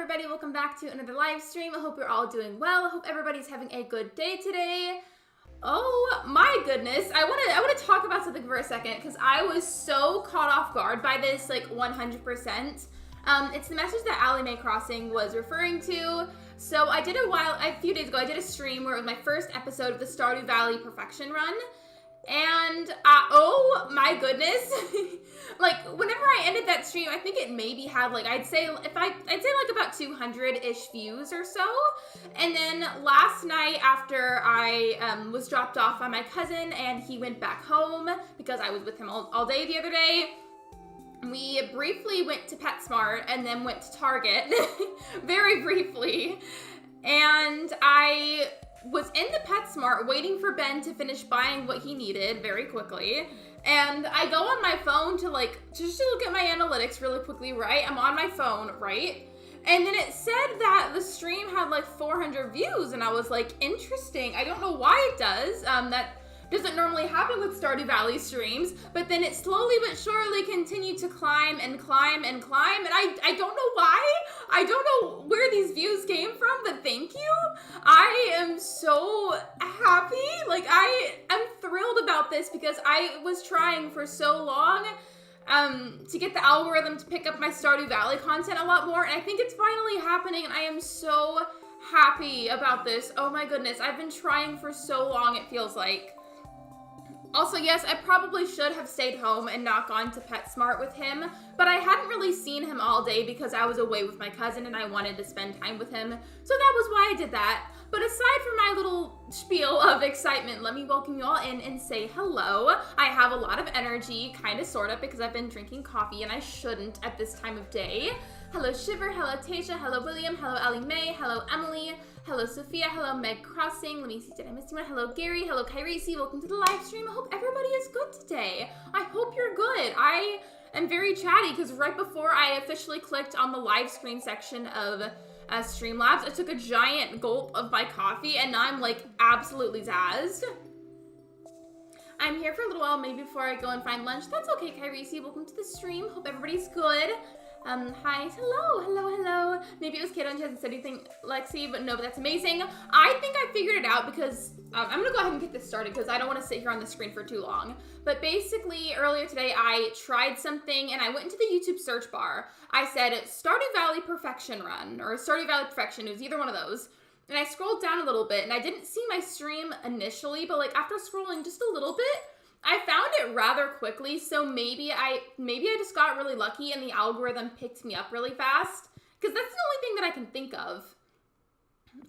everybody, welcome back to another live stream. I hope you're all doing well. I hope everybody's having a good day today. Oh my goodness, I want to talk about something for a second because I was so caught off guard by this, like 100%. It's the message that Allie Mae Crossing was referring to. So I did a few days ago, I did a stream where it was my first episode of the Stardew Valley Perfection Run. And, oh my goodness, like, whenever I ended that stream, I think it maybe had, like, I'd say like about 200-ish views or so. And then last night after I, was dropped off by my cousin and he went back home because I was with him all day the other day, we briefly went to PetSmart and then went to Target, very briefly, and I was in the PetSmart waiting for Ben to finish buying what he needed very quickly, and I go on my phone to just to look at my analytics really quickly, right? I'm on my phone, right? And then it said that the stream had like 400 views, and I was like, interesting. I don't know why it does. That doesn't normally happen with Stardew Valley streams, but then it slowly but surely continued to climb and climb and climb, and I don't know why. I don't know where these views came from, but thank you. I am so happy. Like, I am thrilled about this because I was trying for so long to get the algorithm to pick up my Stardew Valley content a lot more, and I think it's finally happening, and I am so happy about this. Oh my goodness, I've been trying for so long, it feels like. Also, yes, I probably should have stayed home and not gone to PetSmart with him, but I hadn't really seen him all day because I was away with my cousin and I wanted to spend time with him, so that was why I did that. But aside from my little spiel of excitement, let me welcome you all in and say hello. I have a lot of energy, kind of, sort of, because I've been drinking coffee and I shouldn't at this time of day. Hello Shiver, hello Tasha, hello William, hello Allie Mae, hello Emily, hello Sophia, hello Meg Crossing, let me see, did I miss anyone? Hello Gary, hello Kyresi, welcome to the live stream. I hope everybody is good today. I hope you're good. I am very chatty because right before I officially clicked on the live screen section of Streamlabs, I took a giant gulp of my coffee and now I'm like absolutely zazzed. I'm here for a little while, maybe before I go and find lunch. That's okay, Kyresi, welcome to the stream. Hope everybody's good. Hi, hello. Maybe it was Kato and she hasn't said anything, Lexi, but no, but that's amazing. I think I figured it out because, I'm gonna go ahead and get this started because I don't want to sit here on the screen for too long. But basically, earlier today, I tried something and I went into the YouTube search bar. I said, Stardew Valley Perfection Run, or Stardew Valley Perfection, it was either one of those. And I scrolled down a little bit and I didn't see my stream initially, but like after scrolling just a little bit, I found it rather quickly, so maybe I just got really lucky and the algorithm picked me up really fast, because that's the only thing that I can think of.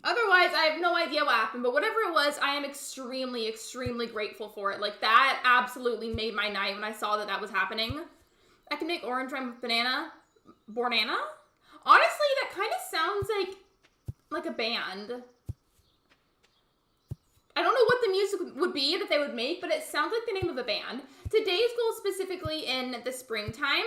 Otherwise, I have no idea what happened, but whatever it was, I am extremely, extremely grateful for it. Like, that absolutely made my night when I saw that was happening. I can make orange rhyme with banana. Bornana? Honestly, that kind of sounds like a band. I don't know what the music would be that they would make, but it sounds like the name of a band. Today's goal specifically in the springtime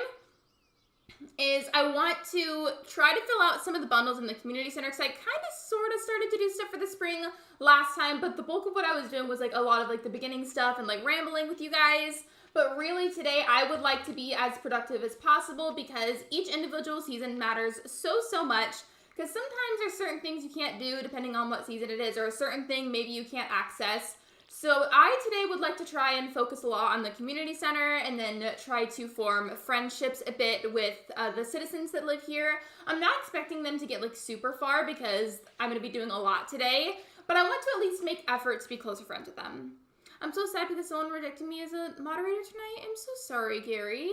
is I want to try to fill out some of the bundles in the community center because I kind of sort of started to do stuff for the spring last time, but the bulk of what I was doing was like a lot of like the beginning stuff and like rambling with you guys. But really today I would like to be as productive as possible because each individual season matters so much. Because sometimes there's certain things you can't do depending on what season it is, or a certain thing maybe you can't access. So I today would like to try and focus a lot on the community center and then try to form friendships a bit with the citizens that live here. I'm not expecting them to get like super far because I'm going to be doing a lot today, but I want to at least make effort to be closer friends with them. I'm so sad because someone rejected me as a moderator tonight. I'm so sorry, Gary.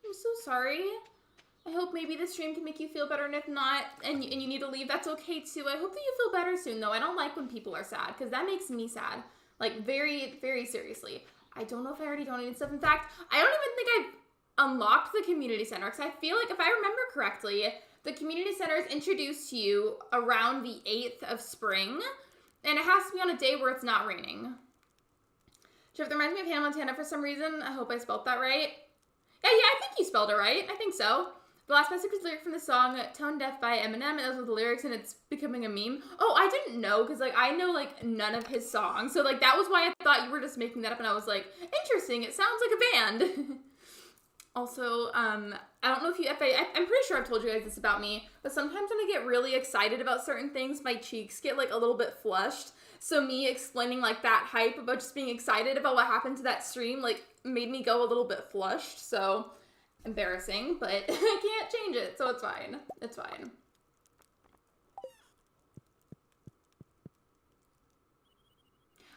I'm so sorry. I hope maybe this stream can make you feel better, and if not, and you need to leave, that's okay too. I hope that you feel better soon, though. I don't like when people are sad, because that makes me sad. Like, very, very seriously. I don't know if I already donated stuff. In fact, I don't even think I've unlocked the community center, because I feel like, if I remember correctly, the community center is introduced to you around the 8th of spring, and it has to be on a day where it's not raining. Jeff, that reminds me of Hannah Montana for some reason. I hope I spelled that right. Yeah, I think you spelled it right. I think so. The last message was lyric from the song Tone Deaf by Eminem, and those were the lyrics, and it's becoming a meme. Oh, I didn't know, because, like, I know, like, none of his songs, so, like, that was why I thought you were just making that up, and I was like, interesting, it sounds like a band. Also, I don't know if I'm pretty sure I've told you guys this about me, but sometimes when I get really excited about certain things, my cheeks get like a little bit flushed. So me explaining like that hype about just being excited about what happened to that stream, like made me go a little bit flushed. So embarrassing, but I can't change it. So it's fine. It's fine.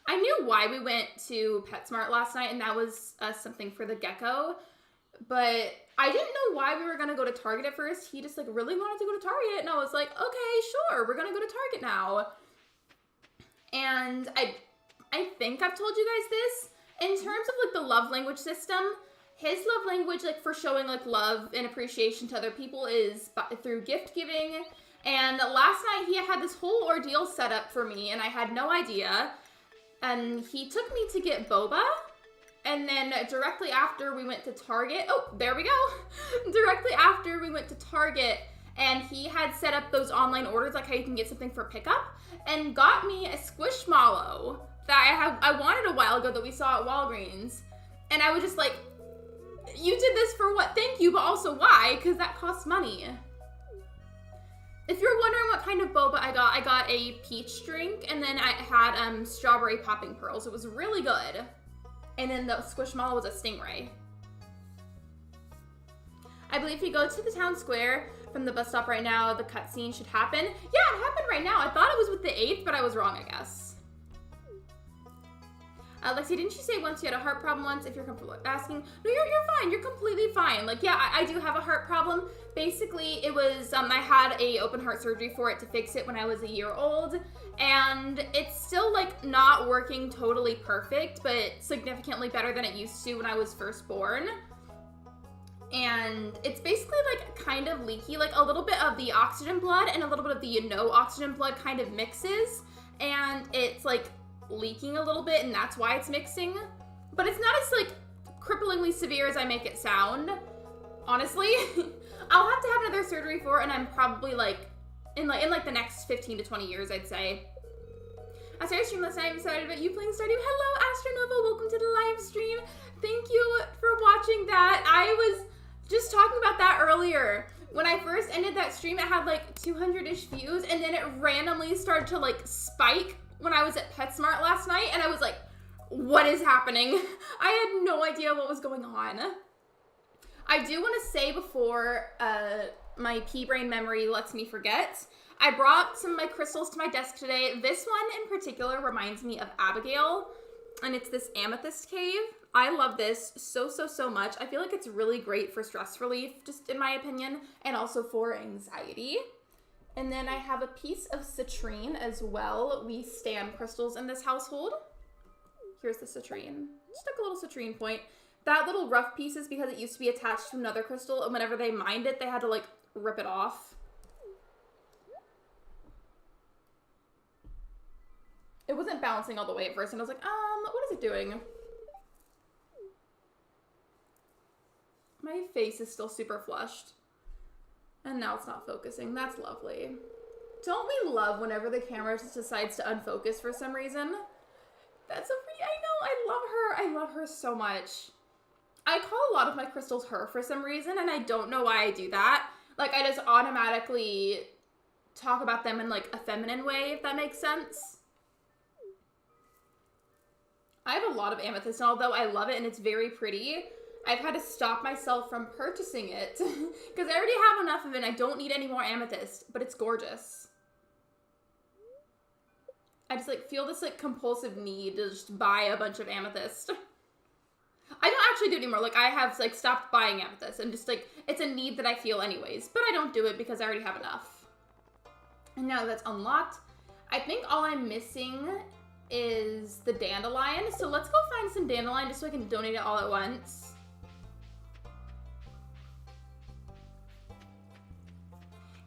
I knew why we went to PetSmart last night, and that was something for the gecko. But I didn't know why we were going to go to Target at first. He just like really wanted to go to Target, and I was like, okay, sure, we're going to go to Target now. And I think I've told you guys this. In terms of like the love language system, his love language like for showing like love and appreciation to other people is through gift giving. And last night he had this whole ordeal set up for me, and I had no idea. And he took me to get boba. And then directly after we went to Target, oh, there we go. Directly after we went to Target, and he had set up those online orders, like how you can get something for pickup, and got me a Squishmallow that I wanted a while ago that we saw at Walgreens. And I was just like, you did this for what? Thank you, but also why? Because that costs money. If you're wondering what kind of boba I got a peach drink, and then I had strawberry popping pearls. It was really good. And then the Squishmallow was a stingray. I believe if you go to the town square from the bus stop right now, the cutscene should happen. Yeah, it happened right now. I thought it was with the 8th, but I was wrong, I guess. Lexi, didn't you say once you had a heart problem once, if you're comfortable asking? No, you're fine. You're completely fine. Like, yeah, I do have a heart problem. Basically, it was, I had a open heart surgery for it to fix it when I was a year old. And it's still, like, not working totally perfect, but significantly better than it used to when I was first born. And it's basically, like, kind of leaky. Like, a little bit of the oxygen blood and a little bit of the no oxygen blood kind of mixes. And it's, like, leaking a little bit, and that's why it's mixing. But it's not as, like, cripplingly severe as I make it sound. Honestly, I'll have to have another surgery for it, and I'm probably, like, in the next 15 to 20 years, I'd say. I started stream last night. I'm excited about you playing Stardew. Hello, Astronova. Welcome to the live stream. Thank you for watching that. I was just talking about that earlier. When I first ended that stream, it had, like, 200-ish views, and then it randomly started to, like, spike when I was at PetSmart last night, and I was like, what is happening? I had no idea what was going on. I do want to say before my pea brain memory lets me forget, I brought some of my crystals to my desk today. This one in particular reminds me of Abigail, and it's this Amethyst Cave. I love this so much. I feel like it's really great for stress relief, just in my opinion, and also for anxiety. And then I have a piece of citrine as well. We stand crystals in this household. Here's the citrine. Just like a little citrine point. That little rough piece is because it used to be attached to another crystal, and whenever they mined it, they had to, like, rip it off. It wasn't bouncing all the way at first, and I was like, what is it doing? My face is still super flushed. And now it's not focusing. That's lovely. Don't we love whenever the camera just decides to unfocus for some reason? That's I know, I love her. I love her so much. I call a lot of my crystals her for some reason, and I don't know why I do that. Like, I just automatically talk about them in, like, a feminine way, if that makes sense. I have a lot of amethyst, and although I love it and it's very pretty, I've had to stop myself from purchasing it because I already have enough of it and I don't need any more amethyst, but it's gorgeous. I just, like, feel this, like, compulsive need to just buy a bunch of amethyst. I don't actually do it anymore. Like, I have, like, stopped buying amethyst and just, like, it's a need that I feel anyways, but I don't do it because I already have enough. And now that's unlocked, I think all I'm missing is the dandelion. So let's go find some dandelion just so I can donate it all at once.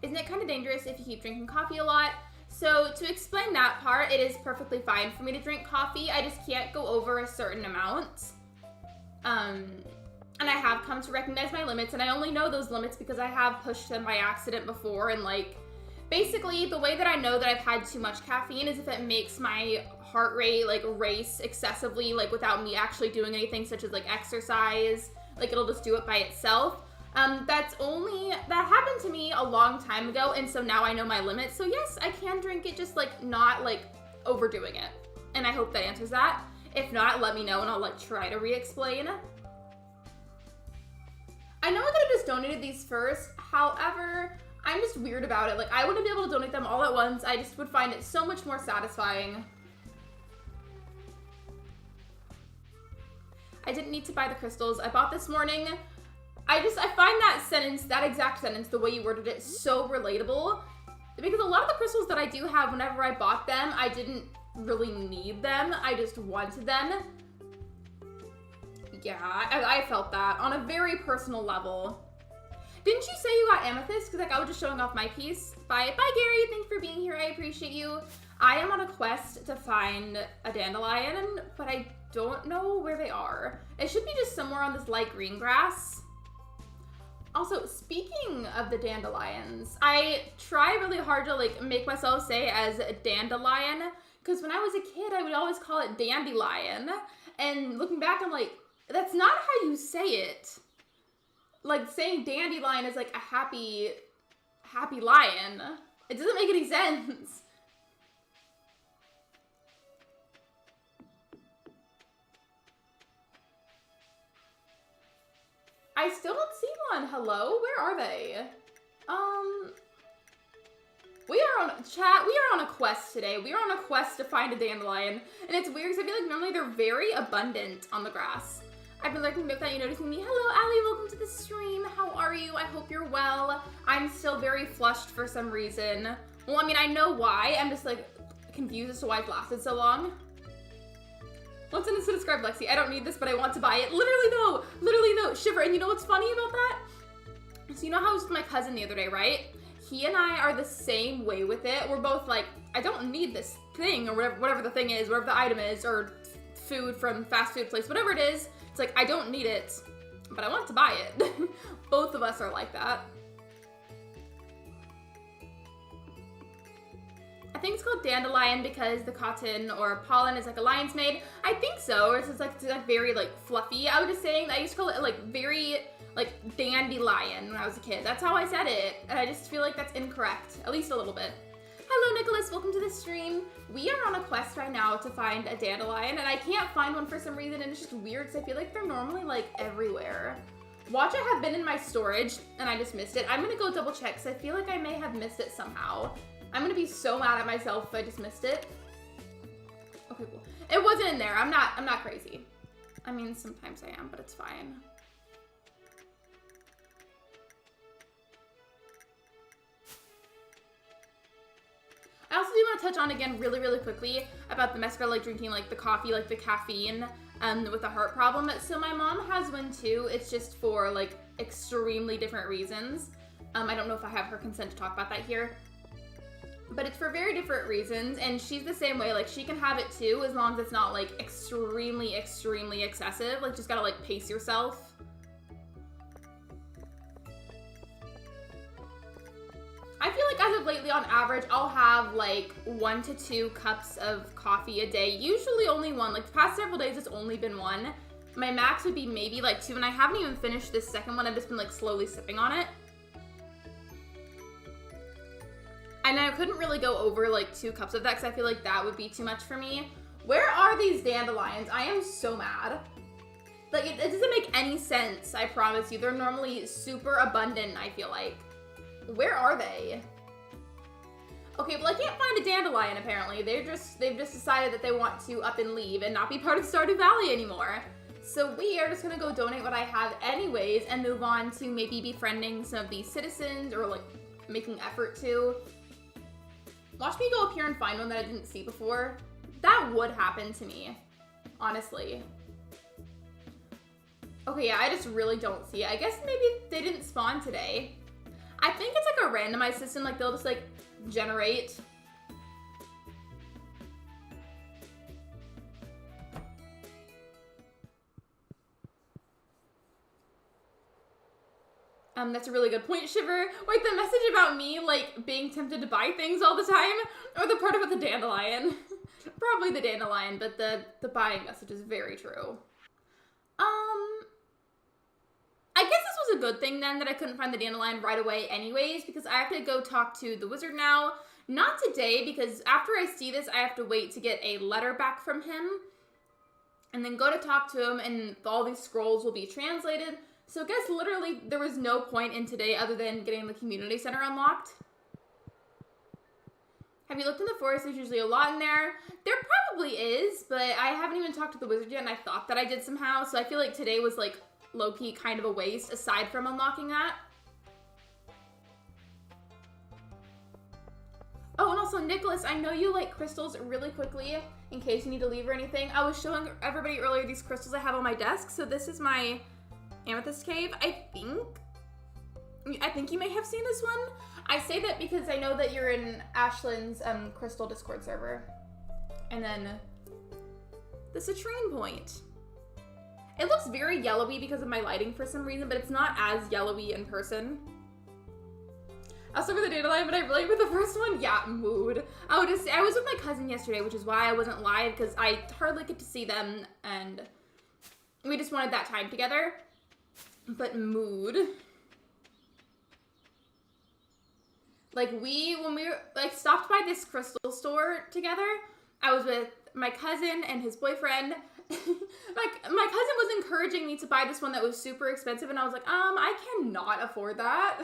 Isn't it kind of dangerous if you keep drinking coffee a lot? So to explain that part, it is perfectly fine for me to drink coffee. I just can't go over a certain amount. And I have come to recognize my limits, and I only know those limits because I have pushed them by accident before. And, like, basically the way that I know that I've had too much caffeine is if it makes my heart rate, like, race excessively, like, without me actually doing anything such as, like, exercise like it'll just do it by itself. That happened to me a long time ago, and so now I know my limits. So yes, I can drink it, just like not like overdoing it. And I hope that answers that. If not, let me know and I'll like try to re-explain. I know I could have just donated these first, however, I'm just weird about it. Like I wouldn't be able to donate them all at once. I just would find it so much more satisfying. I didn't need to buy the crystals. I bought this morning. I find that sentence, that exact sentence, the way you worded it, so relatable. Because a lot of the crystals that I do have, whenever I bought them, I didn't really need them. I just wanted them. Yeah, I felt that on a very personal level. Didn't you say you got amethyst? Because like I was just showing off my piece. Bye, Gary. Thanks for being here. I appreciate you. I am on a quest to find a dandelion, but I don't know where they are. It should be just somewhere on this light green grass. Also, speaking of the dandelions, I try really hard to like make myself say it as a dandelion, because when I was a kid, I would always call it dandelion. And looking back, I'm like, that's not how you say it. Like saying dandelion is like a happy lion. It doesn't make any sense. I still don't see one. Hello? Where are they? We are on a quest today. We are on a quest to find a dandelion. And it's weird because I feel like normally they're very abundant on the grass. I've been lurking without you noticing me. Hello, Allie. Welcome to the stream. How are you? I hope you're well. I'm still very flushed for some reason. Well, I mean, I know why. I'm just like confused as to why it's lasted so long. What's in this to describe Lexi? I don't need this, but I want to buy it. Literally no, shiver. And you know what's funny about that? So you know how I was with my cousin the other day, right? He and I are the same way with it. We're both like, I don't need this thing or whatever the thing is, whatever the item is, or food from fast food place, whatever it is. It's like, I don't need it, but I want to buy it. Both of us are like that. I think it's called dandelion because the cotton or pollen is like a lion's mane. I think so, or it's like very like fluffy. I was just saying that I used to call it like very like dandelion when I was a kid. That's how I said it, and I just feel like that's incorrect, at least a little bit. Hello, Nicholas. Welcome to the stream. We are on a quest right now to find a dandelion, and I can't find one for some reason, and it's just weird because I feel like they're normally like everywhere. Watch, I have been in my storage, and I just missed it. I'm gonna go double check because I feel like I may have missed it somehow. I'm gonna be so mad at myself if I just missed it. Okay, cool. It wasn't in there. I'm not crazy. I mean, sometimes I am, but it's fine. I also do want to touch on again really quickly about the mess about like drinking like the coffee, like the caffeine with a heart problem. So my mom has one too. It's just for like extremely different reasons. I don't know if I have her consent to talk about that here. But it's for very different reasons, and she's the same way. Like, she can have it too, as long as it's not, like, extremely excessive. Like, just gotta, like, pace yourself. I feel like as of lately, on average, I'll have, like, 1 to 2 cups of coffee a day. Usually only 1. Like, the past several days, it's only been 1. My max would be maybe, like, 2, and I haven't even finished this second one. I've just been, like, slowly sipping on it. And I couldn't really go over like 2 cups of that because I feel like that would be too much for me. Where are these dandelions? I am so mad. Like, it doesn't make any sense, I promise you. They're normally super abundant, I feel like. Where are they? Okay, well, I can't find a dandelion, apparently. They've just decided that they want to up and leave and not be part of Stardew Valley anymore. So we are just gonna go donate what I have anyways and move on to maybe befriending some of these citizens or like making effort to. Watch me go up here and find one that I didn't see before. That would happen to me, honestly. Okay, yeah, I just really don't see it. I guess maybe they didn't spawn today. I think it's like a randomized system, like they'll just like generate. That's a really good point, Shiver. Wait, the message about me, like, being tempted to buy things all the time? Or the part about the dandelion? Probably the dandelion, but the buying message is very true. was a good thing then that I couldn't find the dandelion right away anyways, because I have to go talk to the wizard now. Not today, because after I see this, I have to wait to get a letter back from him. And then go to talk to him, and all these scrolls will be translated. So I guess literally there was no point in today other than getting the community center unlocked. Have you looked in the forest? There's usually a lot in there. There probably is, but I haven't even talked to the wizard yet, and I thought that I did somehow. So I feel like today was like low-key kind of a waste aside from unlocking that. Oh, and also, Nicholas, I know you like crystals really quickly in case you need to leave or anything. I was showing everybody earlier these crystals I have on my desk. So this is my Amethyst Cave. I think you may have seen this one. I say that because I know that you're in Ashlyn's crystal Discord server. And then the citrine point. It looks very yellowy because of my lighting for some reason, but it's not as yellowy in person. Also for the dandelion, but I relate with the first one. Yeah, mood. I was with my cousin yesterday, which is why I wasn't live, because I hardly get to see them, and we just wanted that time together. But mood. Like when we like stopped by this crystal store together, I was with my cousin and his boyfriend. Like my cousin was encouraging me to buy this one that was super expensive, and I was like, I cannot afford that.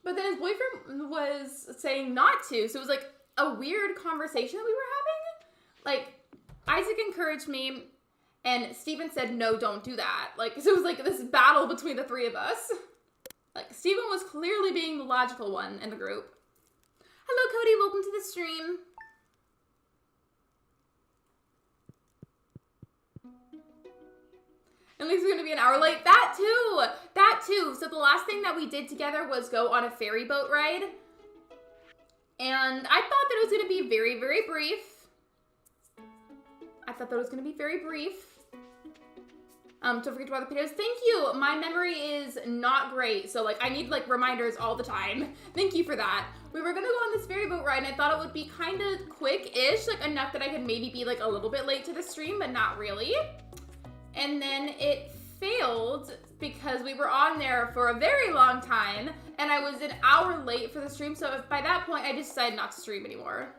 But then his boyfriend was saying not to, so it was like a weird conversation that we were having. Like, Isaac encouraged me, and Steven said, no, don't do that. Like, so it was like this battle between the three of us. Like, Steven was clearly being the logical one in the group. Hello, Cody, welcome to the stream. At least it's gonna be an hour late. That too. So the last thing that we did together was go on a ferry boat ride. And I thought that it was gonna be very, very brief. Don't forget to buy the potatoes. Thank you. My memory is not great. So like I need like reminders all the time. Thank you for that. We were gonna go on this ferry boat ride, and I thought it would be kind of quick-ish, like enough that I could maybe be like a little bit late to the stream, but not really. And then it failed because we were on there for a very long time, and I was an hour late for the stream, so by that point, I decided not to stream anymore.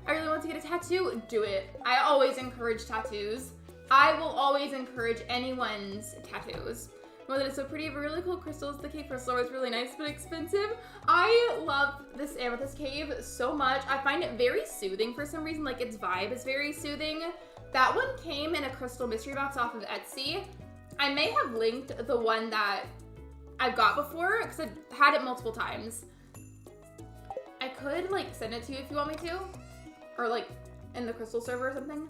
I really want to get a tattoo. Do it. I always encourage tattoos. I will always encourage anyone's tattoos. Well, that is so pretty. Really cool crystals. The cave crystal is really nice but expensive. I love this Amethyst Cave so much. I find it very soothing for some reason. Like its vibe is very soothing. That one came in a crystal mystery box off of Etsy. I may have linked the one that I've got before because I've had it multiple times. I could like send it to you if you want me to, or like in the crystal server or something.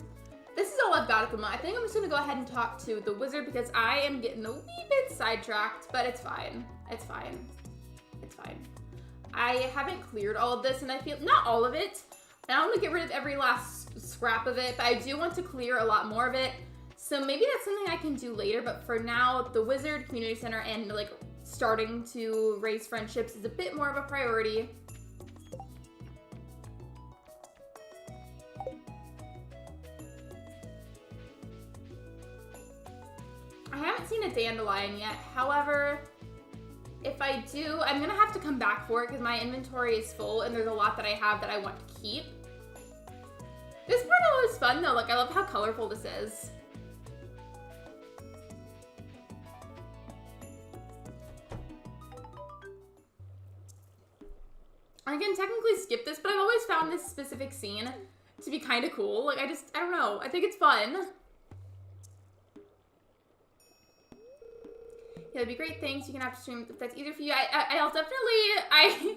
This is all I've got at the moment. I think I'm just gonna go ahead and talk to the wizard because I am getting a wee bit sidetracked, but it's fine. It's fine. It's fine. I haven't cleared all of this, and I feel, not all of it. I don't want to get rid of every last scrap of it, but I do want to clear a lot more of it. So maybe that's something I can do later, but for now, the wizard, community center, and like starting to raise friendships is a bit more of a priority. I haven't seen a dandelion yet. However, if I do, I'm gonna have to come back for it because my inventory is full and there's a lot that I have that I want to keep. This part was fun though. Like, I love how colorful this is. I can technically skip this, but I've always found this specific scene to be kind of cool. Like, I don't know. I think it's fun. Yeah, it'd be great. Thanks. You can have to stream if that's easier for you. I'll definitely, I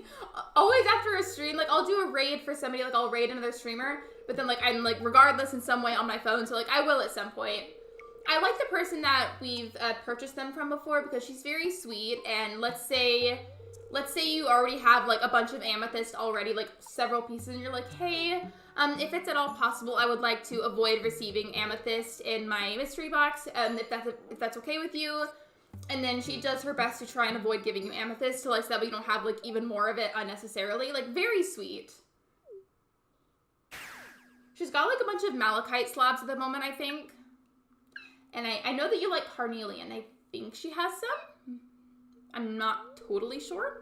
always after a stream, like I'll do a raid for somebody, like I'll raid another streamer, but then like I'm like regardless in some way on my phone, so like I will at some point. I like the person that we've purchased them from before because she's very sweet, and let's say you already have like a bunch of amethyst already, like several pieces, and you're like, hey, if it's at all possible, I would like to avoid receiving amethyst in my mystery box, if that's okay with you. And then she does her best to try and avoid giving you amethyst so that way you don't have like even more of it unnecessarily. Like, very sweet. She's got like a bunch of malachite slabs at the moment, I think. And I know that you like carnelian. I think she has some. I'm not totally sure.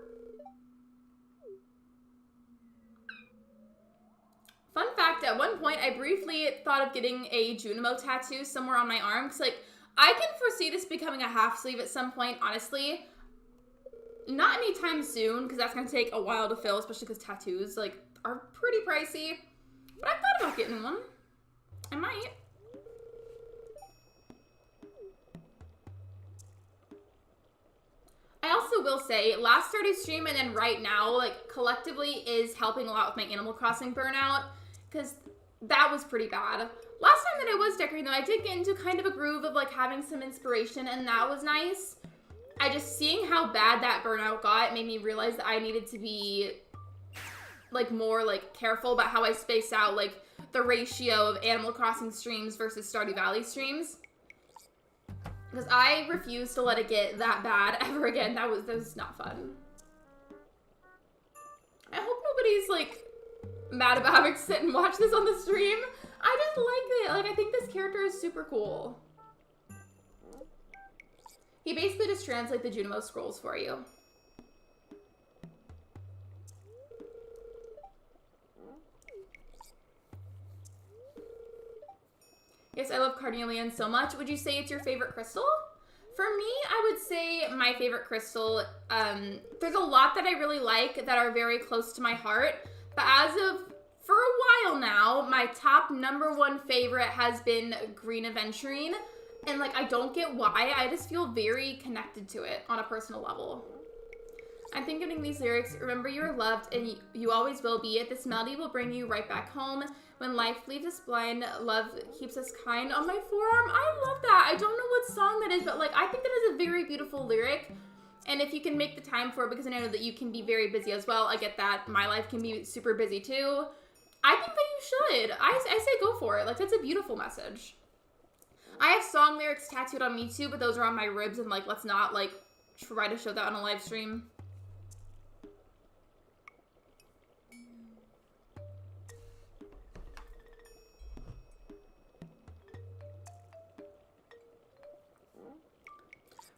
Fun fact, at one point, I briefly thought of getting a Junimo tattoo somewhere on my arm. Because, like, I can foresee this becoming a half sleeve at some point, honestly. Not anytime soon, because that's going to take a while to fill, especially because tattoos, like, are pretty pricey. But I thought about getting one. I might. I also will say, last Stardew stream and then right now, like, collectively is helping a lot with my Animal Crossing burnout, because that was pretty bad. Last time that I was decorating, though, I did get into kind of a groove of, like, having some inspiration, and that was nice. I just, seeing how bad that burnout got made me realize that I needed to be, like, more, like, careful about how I space out, like, the ratio of Animal Crossing streams versus Stardew Valley streams. Because I refuse to let it get that bad ever again. That was not fun. I hope nobody's, like, mad about having to sit and watch this on the stream. I just like it. Like, I think this character is super cool. He basically just translates the Junimo scrolls for you. Yes, I love carnelian so much. Would you say it's your favorite crystal? For me, I would say my favorite crystal, there's a lot that I really like that are very close to my heart, but for a while now, my top #1 favorite has been green aventurine, and, like, I don't get why, I just feel very connected to it on a personal level. I'm thinking of these lyrics, remember you are loved and you always will be. This melody will bring you right back home. When life leaves us blind, love keeps us kind. On my forearm, I love that. I don't know what song that is, but, like, I think that is a very beautiful lyric. And if you can make the time for it, because I know that you can be very busy as well. I get that. My life can be super busy too. I think that you should. I say go for it. Like, that's a beautiful message. I have song lyrics tattooed on me too, but those are on my ribs, and, like, let's not, like, try to show that on a live stream.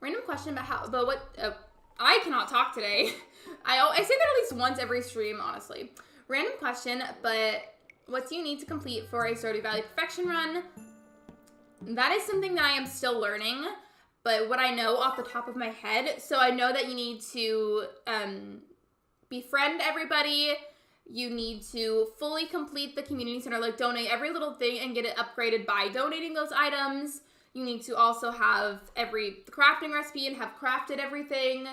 Random question about what, I cannot talk today. I say that at least once every stream, honestly. Random question, but what do you need to complete for a Stardew Valley perfection run? That is something that I am still learning, but what I know off the top of my head, so I know that you need to befriend everybody, you need to fully complete the community center, like donate every little thing and get it upgraded by donating those items. You need to also have every crafting recipe and have crafted everything.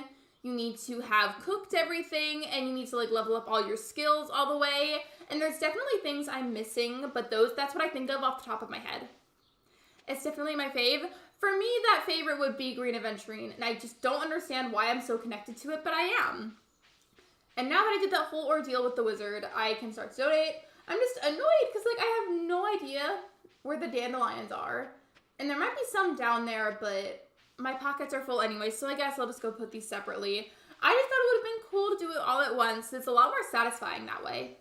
You need to have cooked everything, and you need to, like, level up all your skills all the way. And there's definitely things I'm missing, but that's what I think of off the top of my head. It's definitely my fave. For me, that favorite would be green aventurine, and I just don't understand why I'm so connected to it, but I am. And now that I did that whole ordeal with the wizard, I can start to donate. I'm just annoyed because, like, I have no idea where the dandelions are. And there might be some down there, but my pockets are full anyway, so I guess I'll just go put these separately. I just thought it would have been cool to do it all at once. It's a lot more satisfying that way.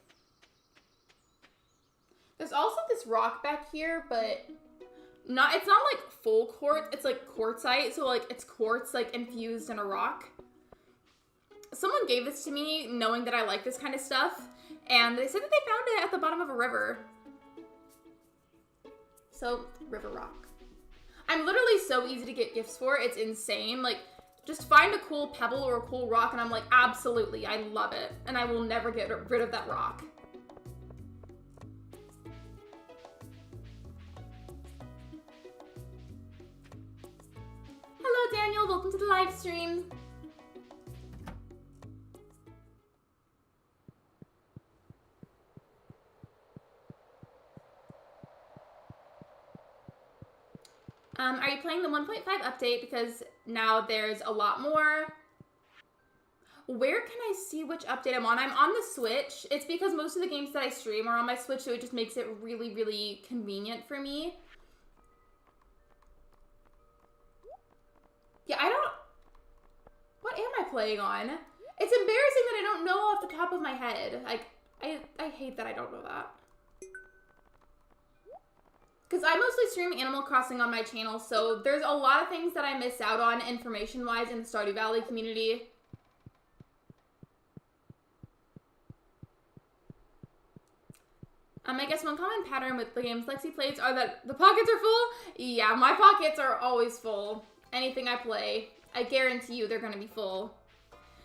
There's also this rock back here, but it's not like full quartz, it's like quartzite, so, like, it's quartz, like, infused in a rock. Someone gave this to me knowing that I like this kind of stuff, and they said that they found it at the bottom of a river. So, river rock. I'm literally so easy to get gifts for, it's insane. Like, just find a cool pebble or a cool rock, and I'm like, absolutely, I love it. And I will never get rid of that rock. Hello, Daniel, welcome to the live stream. Are you playing the 1.5 update? Because now there's a lot more. Where can I see which update I'm on? I'm on the Switch. It's because most of the games that I stream are on my Switch, so it just makes it really, really convenient for me. Yeah, what am I playing on? It's embarrassing that I don't know off the top of my head. Like, I hate that I don't know that. Because I mostly stream Animal Crossing on my channel, so there's a lot of things that I miss out on information-wise in the Stardew Valley community. I guess one common pattern with the games Lexi plays are that the pockets are full. Yeah, my pockets are always full. Anything I play, I guarantee you they're going to be full.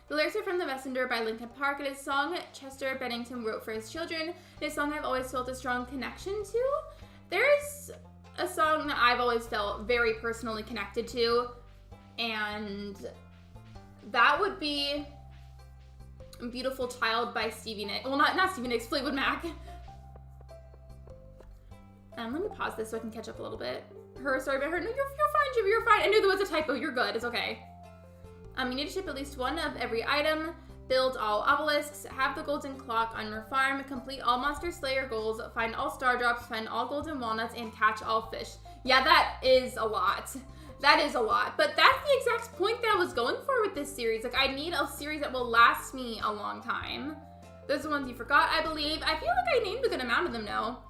The lyrics are from The Messenger by Linkin Park, and his song Chester Bennington wrote for his children. His song I've always felt a strong connection to. There's a song that I've always felt very personally connected to, and that would be Beautiful Child by Stevie Nicks. Well, not Stevie Nicks, Fleetwood Mac. Let me pause this so I can catch up a little bit. Sorry about her. No, you're fine, Jimmy, you're fine. I knew there was a typo. You're good. It's okay. You need to ship at least one of every item, build all obelisks, have the golden clock on your farm, complete all monster slayer goals, find all star drops, find all golden walnuts, and catch all fish. Yeah, that is a lot. That is a lot. But that's the exact point that I was going for with this series. Like, I need a series that will last me a long time. Those are the ones you forgot, I believe. I feel like I named a good amount of them now.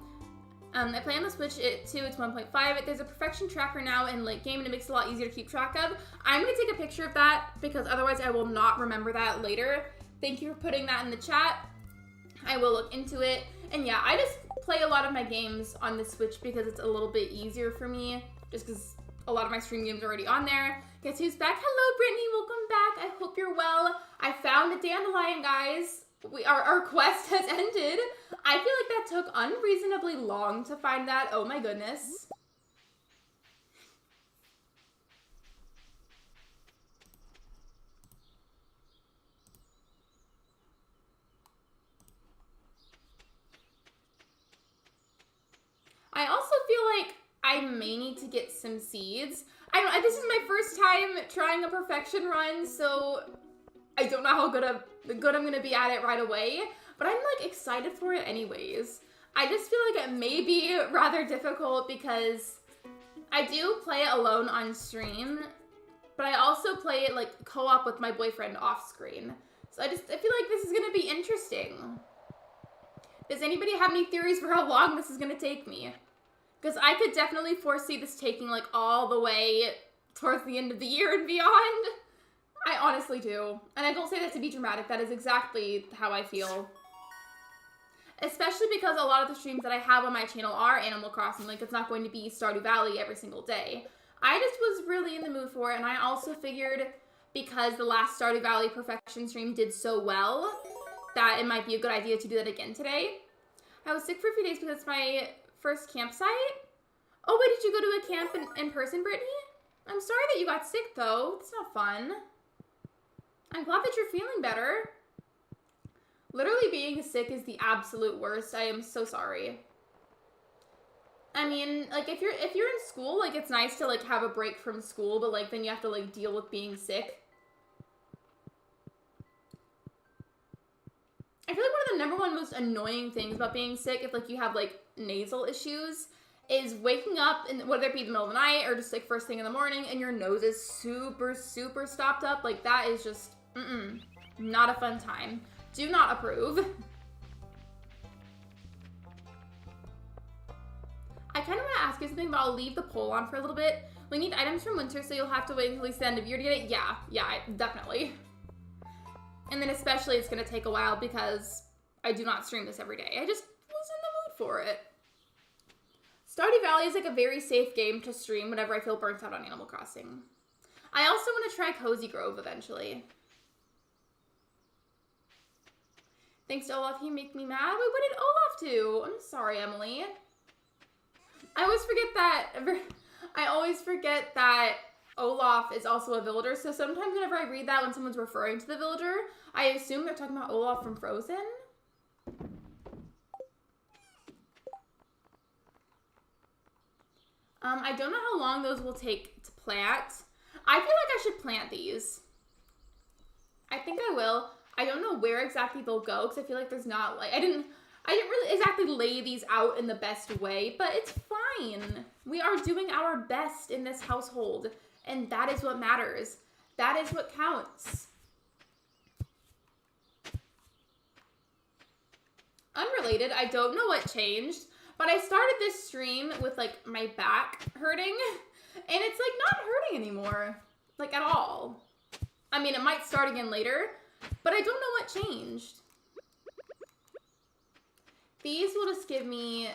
I play on the Switch too, it's 1.5. There's a perfection tracker now in late game, and it makes it a lot easier to keep track of. I'm going to take a picture of that, because otherwise I will not remember that later. Thank you for putting that in the chat. I will look into it. And yeah, I just play a lot of my games on the Switch because it's a little bit easier for me, just because a lot of my stream games are already on there. Guess who's back? Hello, Brittany. Welcome back. I hope you're well. I found a dandelion, guys. Our quest has ended. I feel like that took unreasonably long to find that. Oh my goodness. I also feel like I may need to get some seeds. This is my first time trying a perfection run, so I don't know how good I'm gonna be at it right away, but I'm like excited for it anyways. I just feel like it may be rather difficult because I do play it alone on stream, but I also play it like co-op with my boyfriend off screen. So I feel like this is gonna be interesting. Does anybody have any theories for how long this is gonna take me? Because I could definitely foresee this taking like all the way towards the end of the year and beyond. I honestly do. And I don't say that to be dramatic. That is exactly how I feel. Especially because a lot of the streams that I have on my channel are Animal Crossing. Like, it's not going to be Stardew Valley every single day. I just was really in the mood for it. And I also figured because the last Stardew Valley perfection stream did so well that it might be a good idea to do that again today. I was sick for a few days because it's my first campsite. Oh, wait, did you go to a camp in person, Brittany? I'm sorry that you got sick, though. It's not fun. I'm glad that you're feeling better. Literally being sick is the absolute worst. I am so sorry. I mean, like, if you're in school, like, it's nice to, like, have a break from school, but, like, then you have to, like, deal with being sick. I feel like one of the number one most annoying things about being sick, if, like, you have, like, nasal issues, is waking up, and whether it be the middle of the night or just, like, first thing in the morning, and your nose is super, super stopped up. Like, that is just, not a fun time. Do not approve. I kind of want to ask you something, but I'll leave the poll on for a little bit. We need items from winter, so you'll have to wait until at least the end of the year to get it. Yeah, definitely. And then especially it's going to take a while because I do not stream this every day. I just was in the mood for it. Stardew Valley is like a very safe game to stream whenever I feel burnt out on Animal Crossing. I also want to try Cozy Grove eventually. Thanks to Olaf, he make me mad. Wait, what did Olaf do? I'm sorry, Emily. I always forget that Olaf is also a villager, so sometimes whenever I read that when someone's referring to the villager, I assume they're talking about Olaf from Frozen. I don't know how long those will take to plant. I feel like I should plant these. I think I will. I don't know where exactly they'll go because I feel like there's not like I didn't really exactly lay these out in the best way, but it's fine. We are doing our best in this household, and that is what matters. That is what counts. Unrelated, I don't know what changed, But I started this stream with, like, my back hurting, and it's, like, not hurting anymore. Like, at all. I mean, it might start again later, but I don't know what changed. These will just give me,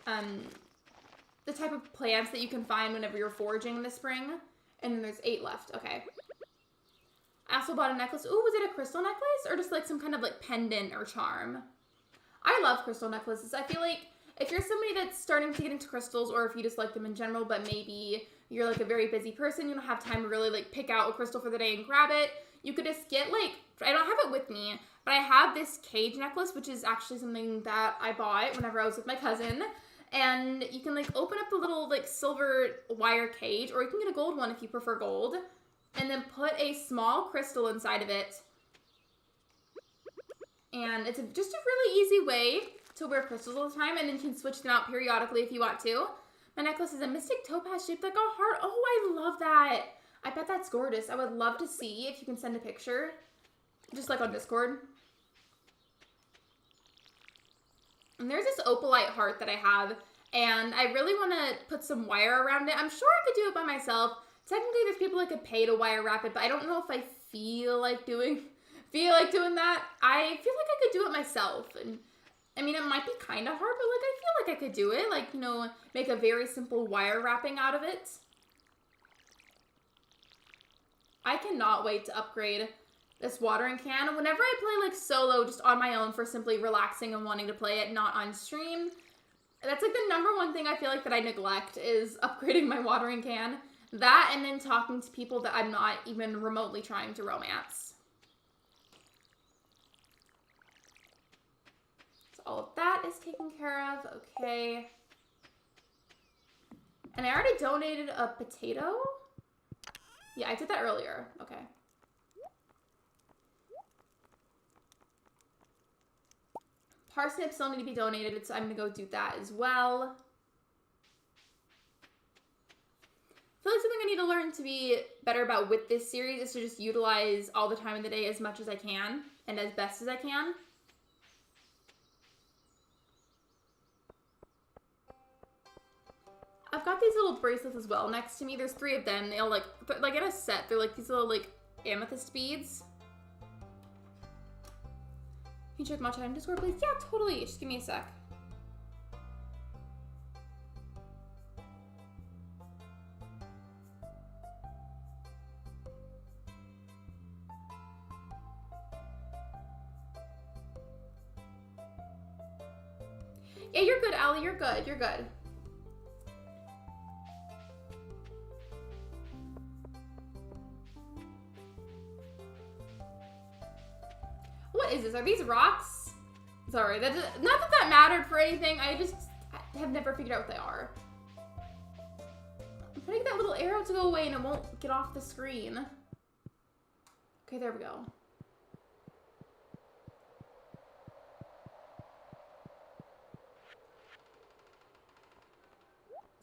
the type of plants that you can find whenever you're foraging in the spring. And then there's 8 left. Okay. I also bought a necklace. Ooh, was it a crystal necklace? Or just, like, some kind of, like, pendant or charm? I love crystal necklaces. I feel like if you're somebody that's starting to get into crystals, or if you just like them in general, but maybe you're like a very busy person, you don't have time to really like pick out a crystal for the day and grab it, you could just get like, I don't have it with me, but I have this cage necklace, which is actually something that I bought whenever I was with my cousin. And you can like open up the little like silver wire cage, or you can get a gold one if you prefer gold, and then put a small crystal inside of it. And it's just a really easy way to wear crystals all the time, and then you can switch them out periodically if you want to. My necklace is a mystic topaz shaped like a heart. Oh, I love that. I bet that's gorgeous. I would love to see if you can send a picture, just like on Discord. And there's this opalite heart that I have, and I really want to put some wire around it. I'm sure I could do it by myself. Technically, there's people that could pay to wire wrap it, but I don't know if I feel like doing that. I feel like I could do it myself, and I mean, it might be kind of hard, but like I feel like I could do it. Like, you know, make a very simple wire wrapping out of it. I cannot wait to upgrade this watering can. Whenever I play like solo, just on my own for simply relaxing and wanting to play it, not on stream, that's like the #1 thing I feel like that I neglect is upgrading my watering can. That, and then talking to people that I'm not even remotely trying to romance. All of that is taken care of. Okay. And I already donated a potato. Yeah, I did that earlier. Okay. Parsnips still need to be donated, so I'm going to go do that as well. I feel like something I need to learn to be better about with this series is to just utilize all the time of the day as much as I can and as best as I can. I've got these little bracelets as well next to me. There's 3 of them. They'll like in a set. They're like these little like amethyst beads. Can you check my chat in Discord, please? Yeah, totally. Just give me a sec. Yeah, you're good, Allie. You're good. You're good. What is this? Are these rocks? Sorry, not that that mattered for anything. I have never figured out what they are. I'm trying to get that little arrow to go away and it won't get off the screen. Okay, there we go.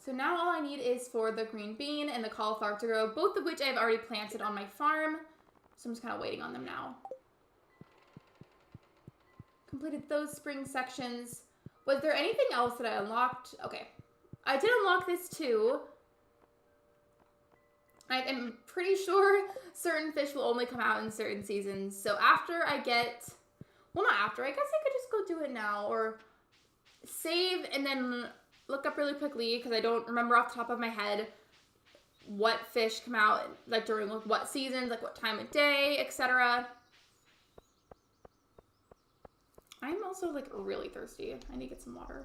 So now all I need is for the green bean and the cauliflower to grow, both of which I've already planted on my farm. So I'm just kind of waiting on them now. Completed those spring sections. Was there anything else that I unlocked? Okay. I did unlock this too. I am pretty sure certain fish will only come out in certain seasons. So after I get... Well, not after. I guess I could just go do it now. Or save and then look up really quickly because I don't remember off the top of my head what fish come out like during like, what seasons, like what time of day, etc. I'm also like really thirsty. I need to get some water.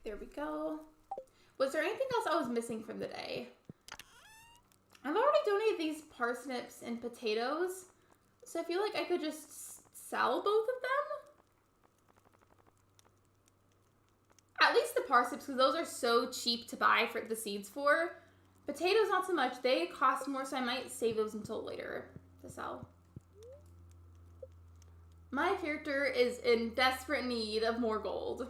There we go. Was there anything else I was missing from the day? I've already donated these parsnips and potatoes, so I feel like I could just sell both of them. At least the parsnips because those are so cheap to buy for the seeds for. Potatoes, not so much. They cost more, so I might save those until later to sell. My character is in desperate need of more gold.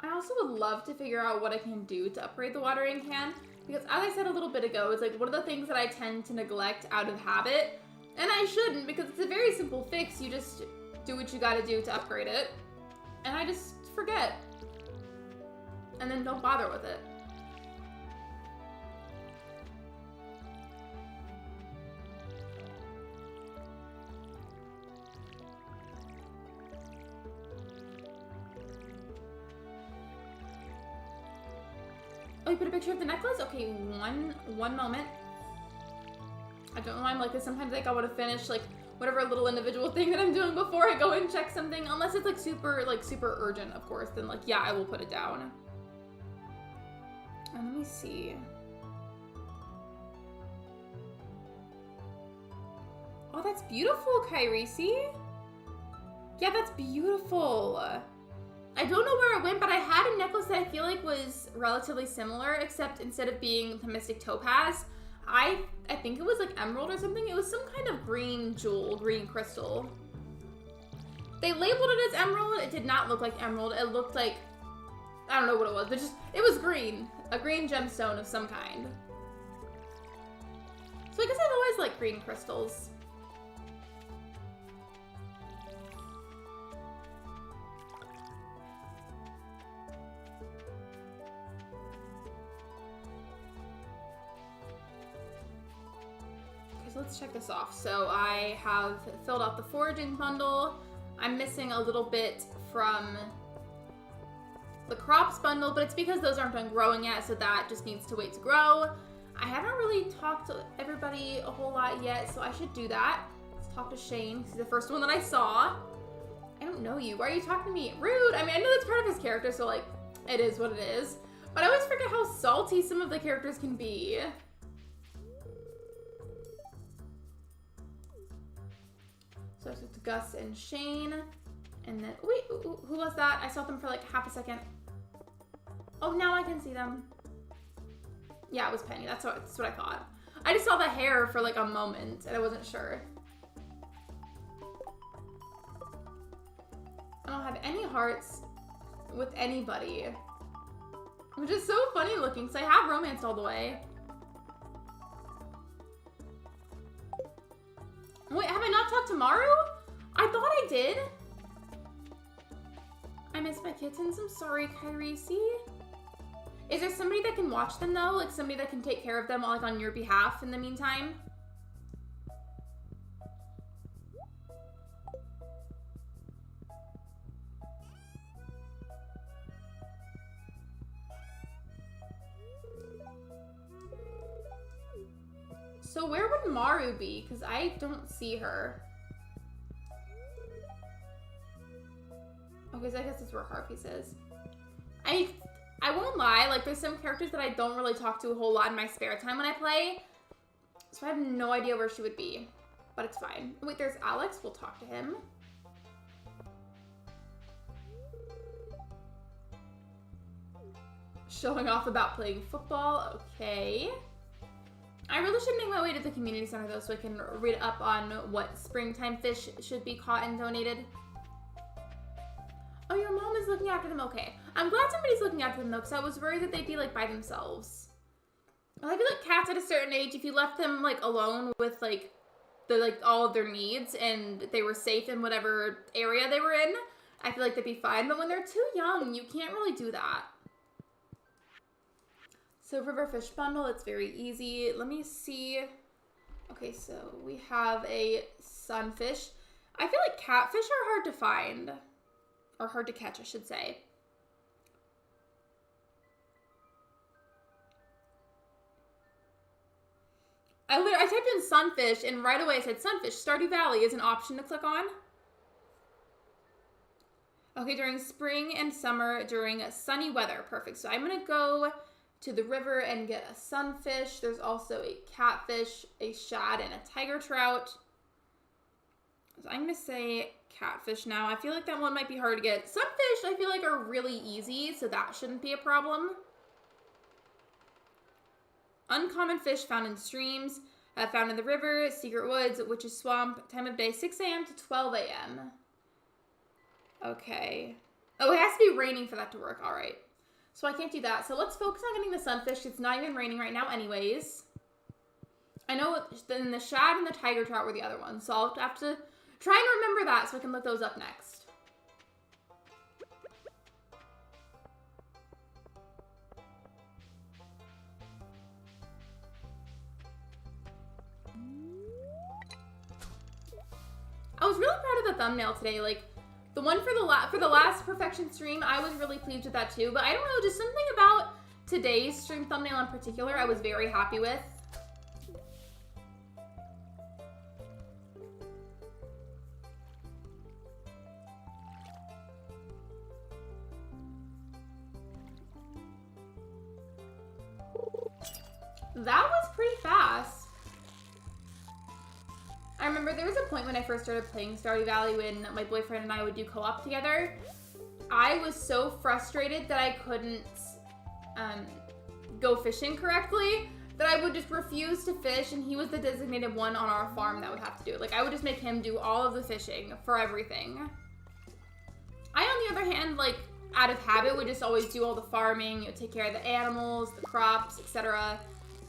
I also would love to figure out what I can do to upgrade the watering can, because as I said a little bit ago, it's like one of the things that I tend to neglect out of habit, and I shouldn't, because it's a very simple fix. You just do what you gotta do to upgrade it, and I just forget, and then don't bother with it. Oh, you put a picture of the necklace? Okay, one moment. I don't know why I'm like this. Sometimes like I want to finish like whatever little individual thing that I'm doing before I go and check something. Unless it's like super urgent, of course. Then like, yeah, I will put it down. And let me see. Oh, that's beautiful, Kairisi. Yeah, that's beautiful. I don't know where it went, but I had a necklace that I feel like was relatively similar, except instead of being the Mystic Topaz, I think it was like emerald or something. It was some kind of green jewel, green crystal. They labeled it as emerald. It did not look like emerald. It looked like, I don't know what it was, but just, it was green. A green gemstone of some kind. So I guess I've always liked green crystals. Let's check this off. So I have filled out the foraging bundle. I'm missing a little bit from the crops bundle, but it's because those aren't done growing yet, so that just needs to wait to grow. I haven't really talked to everybody a whole lot yet, so I should do that. Let's talk to Shane. He's the first one that I saw. I don't know you. Why are you talking to me? Rude. I mean, I know that's part of his character, so like, it is what it is. But I always forget how salty some of the characters can be. So it's with Gus and Shane. And then, wait, who was that? I saw them for like half a second. Oh, now I can see them. Yeah, it was Penny. That's what I thought. I just saw the hair for like a moment and I wasn't sure. I don't have any hearts with anybody. Which is so funny looking because I have romanced all the way. Wait, have I not talked to Maru? I thought I did. I miss my kittens. I'm sorry, Kairisi. Is there somebody that can watch them though? Like somebody that can take care of them like on your behalf in the meantime? So where would Maru be? Because I don't see her. Okay, so I guess that's where Harpies is. I won't lie, like there's some characters that I don't really talk to a whole lot in my spare time when I play. So I have no idea where she would be. But it's fine. Wait, there's Alex. We'll talk to him. Showing off about playing football. Okay. I really should make my way to the community center though so I can read up on what springtime fish should be caught and donated. Oh, your mom is looking after them? Okay. I'm glad somebody's looking after them though because I was worried that they'd be like by themselves. Well, I feel like cats at a certain age, if you left them like alone with like all of their needs and they were safe in whatever area they were in, I feel like they'd be fine. But when they're too young, you can't really do that. So river fish bundle, it's very easy. Let me see. Okay, so we have a sunfish. I feel like catfish are hard to find. Or hard to catch, I should say. I typed in sunfish and right away it said sunfish. Stardew Valley is an option to click on. Okay, during spring and summer, during sunny weather. Perfect. So I'm going to go to the river and get a sunfish. There's also a catfish, a shad, and a tiger trout. So I'm going to say catfish now. I feel like that one might be hard to get. Sunfish, I feel like, are really easy, so that shouldn't be a problem. Uncommon fish found in streams, found in the river, secret woods, witch's swamp, time of day 6 a.m. to 12 a.m. Okay. Oh, it has to be raining for that to work. All right. So I can't do that. So let's focus on getting the sunfish. It's not even raining right now anyways. I know then the shad and the tiger trout were the other ones. So I'll have to try and remember that so I can look those up next. I was really proud of the thumbnail today. Like, the one for the last perfection stream, I was really pleased with that too. But I don't know, just something about today's stream thumbnail in particular, I was very happy with. That was pretty fast. I remember there was a point when I first started playing Stardew Valley when my boyfriend and I would do co-op together. I was so frustrated that I couldn't go fishing correctly that I would just refuse to fish, and he was the designated one on our farm that would have to do it. Like, I would just make him do all of the fishing for everything. I, on the other hand, like, out of habit, would just always do all the farming, you know, take care of the animals, the crops, etc.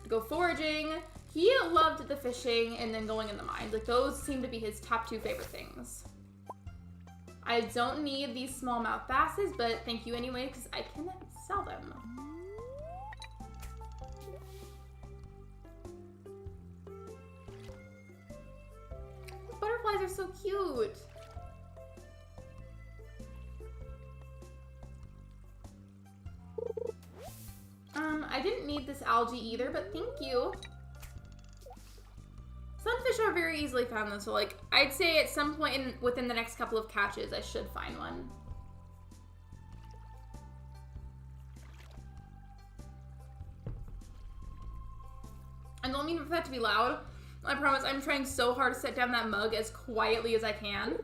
Go foraging. He loved the fishing and then going in the mines. Like, those seem to be his top 2 favorite things. I don't need these smallmouth basses, but thank you anyway, because I can sell them. Butterflies are so cute. I didn't need this algae either, but thank you. Sunfish are very easily found though, so like, I'd say at some point within the next couple of catches, I should find one. I don't mean for that to be loud. I promise I'm trying so hard to set down that mug as quietly as I can.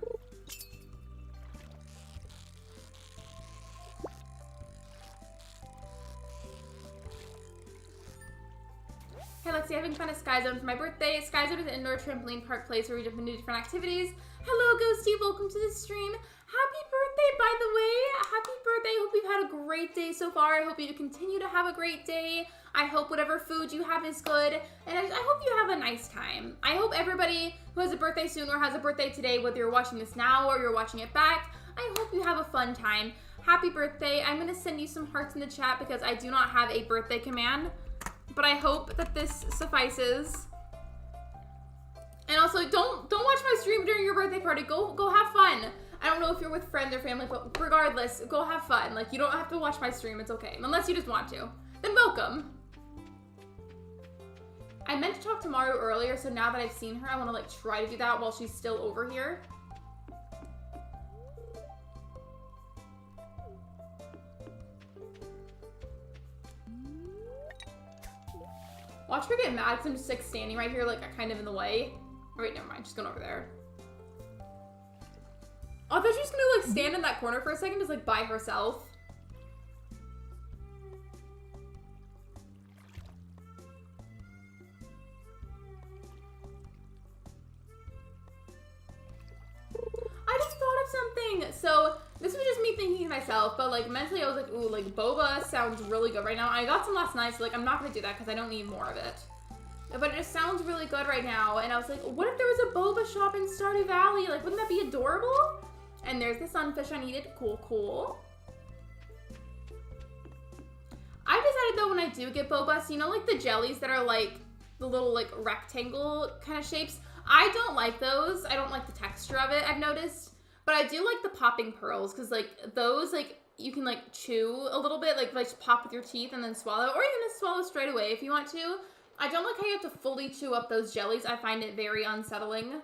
Hey Lexi, having fun at Sky Zone for my birthday. Sky Zone is an indoor trampoline park place where we jump into different activities. Hello Ghosty, welcome to the stream. Happy birthday, by the way. Happy birthday. I hope you've had a great day so far. I hope you continue to have a great day. I hope whatever food you have is good. And I hope you have a nice time. I hope everybody who has a birthday soon or has a birthday today, whether you're watching this now or you're watching it back, I hope you have a fun time. Happy birthday. I'm going to send you some hearts in the chat because I do not have a birthday command. But I hope that this suffices. And also, don't watch my stream during your birthday party. Go have fun. I don't know if you're with friends or family, but regardless, go have fun. Like, you don't have to watch my stream. It's okay. Unless you just want to. Then welcome. I meant to talk to Maru earlier, so now that I've seen her, I want to, like, try to do that while she's still over here. Watch her get mad because I'm just, like, standing right here, like, kind of in the way. Oh, wait, never mind. She's going over there. Oh, I thought she was going to, like, stand in that corner for a second just, like, by herself. I just thought of something. So, this was just me thinking to myself, but, like, mentally I was like, ooh, like, boba sounds really good right now. I got some last night, so, like, I'm not going to do that because I don't need more of it. But it just sounds really good right now. And I was like, what if there was a boba shop in Stardew Valley? Like, wouldn't that be adorable? And there's the sunfish I needed. Cool, cool. I decided, though, when I do get boba, so you know, like, the jellies that are, like, the little, like, rectangle kind of shapes? I don't like those. I don't like the texture of it, I've noticed. But I do like the popping pearls, because, like, those, like, you can, like, chew a little bit, like just pop with your teeth and then swallow. Or you can just swallow straight away if you want to. I don't like how you have to fully chew up those jellies. I find it very unsettling.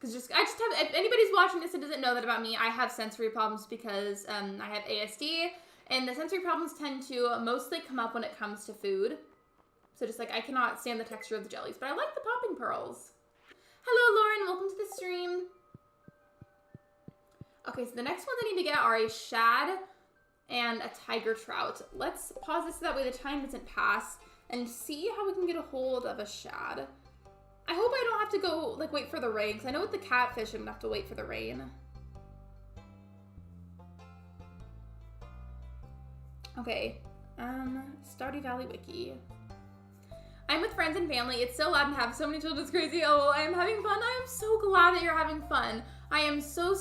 Because I just have, if anybody's watching this and doesn't know that about me, I have sensory problems because I have ASD, and the sensory problems tend to mostly come up when it comes to food. So just like, I cannot stand the texture of the jellies, but I like the popping pearls. Hello, Lauren, welcome to the stream. Okay, so the next ones I need to get are a shad and a tiger trout. Let's pause this so that way the time doesn't pass and see how we can get a hold of a shad. I hope I don't have to go, like, wait for the rain, because I know with the catfish I'm going to have to wait for the rain. Okay, Stardew Valley Wiki. I'm with friends and family. It's so loud and have so many children. It's crazy. Oh, I am having fun. I am so glad that you're having fun. I am so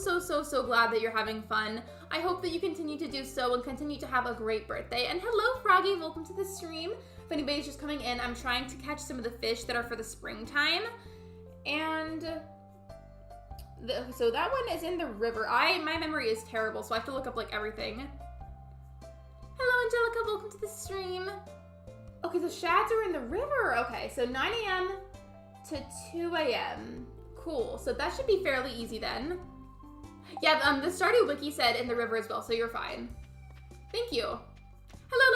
glad that you're having fun. I hope that you continue to do so and continue to have a great birthday. And hello, Froggy. Welcome to the stream. If anybody's just coming in, I'm trying to catch some of the fish that are for the springtime. And so that one is in the river. My memory is terrible, so I have to look up, like, everything. Hello, Angelica. Welcome to the stream. Okay, the shads are in the river. Okay, so 9 a.m. to 2 a.m. Cool. So that should be fairly easy then. Yeah, the Stardew Wiki said in the river as well, so you're fine. Thank you. Hello,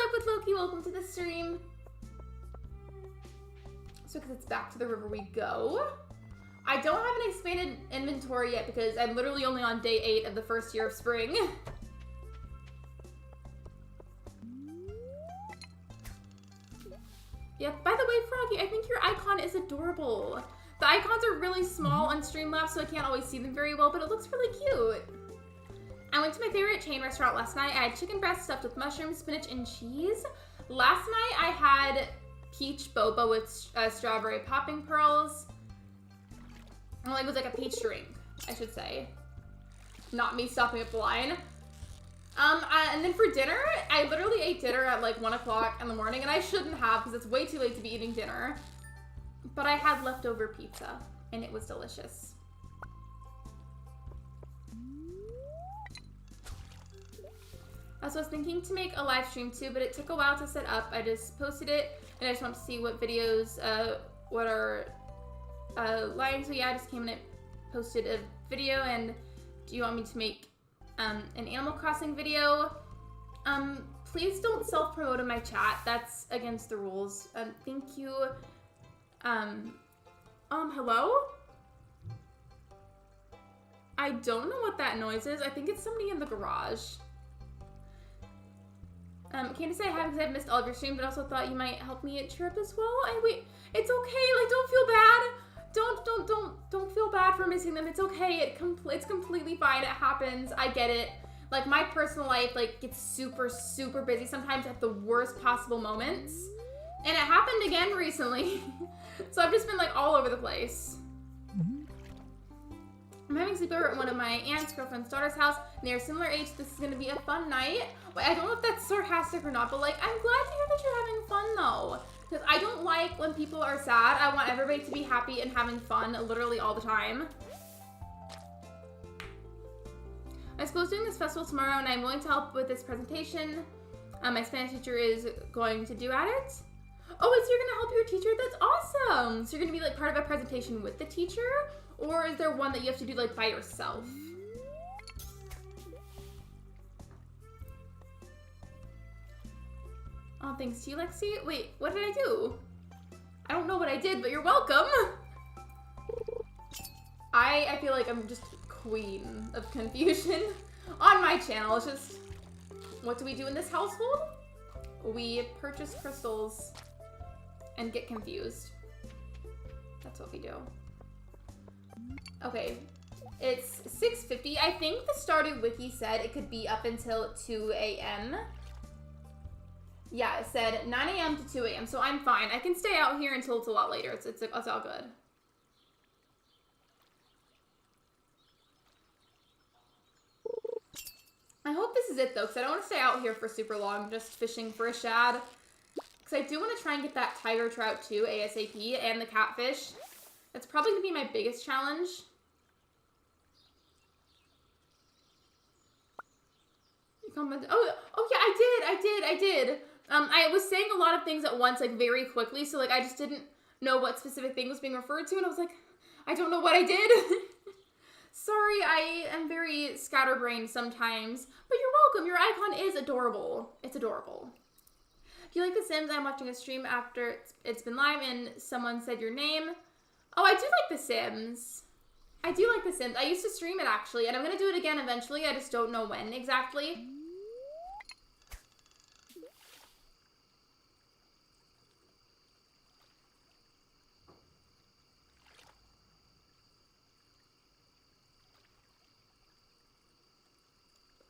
Life with Loki. Welcome to the stream. So because it's back to the river we go. I don't have an expanded inventory yet because I'm literally only on day 8 of the first year of spring. Yeah, by the way, Froggy, I think your icon is adorable. The icons are really small on Streamlabs, so I can't always see them very well, but it looks really cute. I went to my favorite chain restaurant last night. I had chicken breast stuffed with mushrooms, spinach, and cheese. Last night, I had peach boba with strawberry popping pearls. Well, it was like a peach drink, I should say. Not me stopping at the line. And then for dinner, I literally ate dinner at like 1 o'clock in the morning, and I shouldn't have because it's way too late to be eating dinner. But I had leftover pizza, and it was delicious. So I was thinking to make a live stream too, but it took a while to set up. I just posted it, and I just want to see what videos, what are live. So yeah, I just came in and posted a video, and do you want me to make an Animal Crossing video? Please don't self-promote in my chat. That's against the rules. Thank you. Hello? I don't know what that noise is. I think it's somebody in the garage. Can't say I have because I've missed all of your streams, but also thought you might help me at Chirp as well. Wait, it's okay. Like, don't feel bad. Don't feel bad for missing them. It's okay. It's completely fine. It happens. I get it. Like, my personal life, like, gets super busy sometimes at the worst possible moments. And it happened again recently. So I've just been, like, all over the place. I'm having sleepover at one of my aunt's girlfriend's daughter's house, and they're similar age. This is gonna be a fun night. Wait, I don't know if that's sarcastic or not, but, like, I'm glad to hear that you're having fun, though. Because I don't like when people are sad. I want everybody to be happy and having fun literally all the time. My school's doing this festival tomorrow, and I'm willing to help with this presentation. My Spanish teacher is going to do at it. Oh, so you're gonna help your teacher? That's awesome! So you're gonna be like part of a presentation with the teacher? Or is there one that you have to do like by yourself? Oh, thanks to you, Lexi. Wait, what did I do? I don't know what I did, but you're welcome! I feel like I'm just queen of confusion on my channel. It's just, what do we do in this household? We purchase crystals and get confused. That's what we do. Okay, it's 6:50. I think the Stardew Wiki said it could be up until 2 a.m. Yeah, it said 9 a.m. to 2 a.m. So I'm fine. I can stay out here until it's a lot later. It's all good. I hope this is it though, because I don't want to stay out here for super long just fishing for a shad. Because I do want to try and get that tiger trout too, ASAP, and the catfish. That's probably going to be my biggest challenge. Oh yeah, I did. I was saying a lot of things at once, like very quickly, so like I just didn't know what specific thing was being referred to, and I was like, I don't know what I did. Sorry, I am very scatterbrained sometimes, but you're welcome. Your icon is adorable. It's adorable. Do you like The Sims? I'm watching a stream after it's been live and someone said your name. Oh, I do like The Sims. I do like The Sims. I used to stream it actually, and I'm going to do it again eventually. I just don't know when exactly.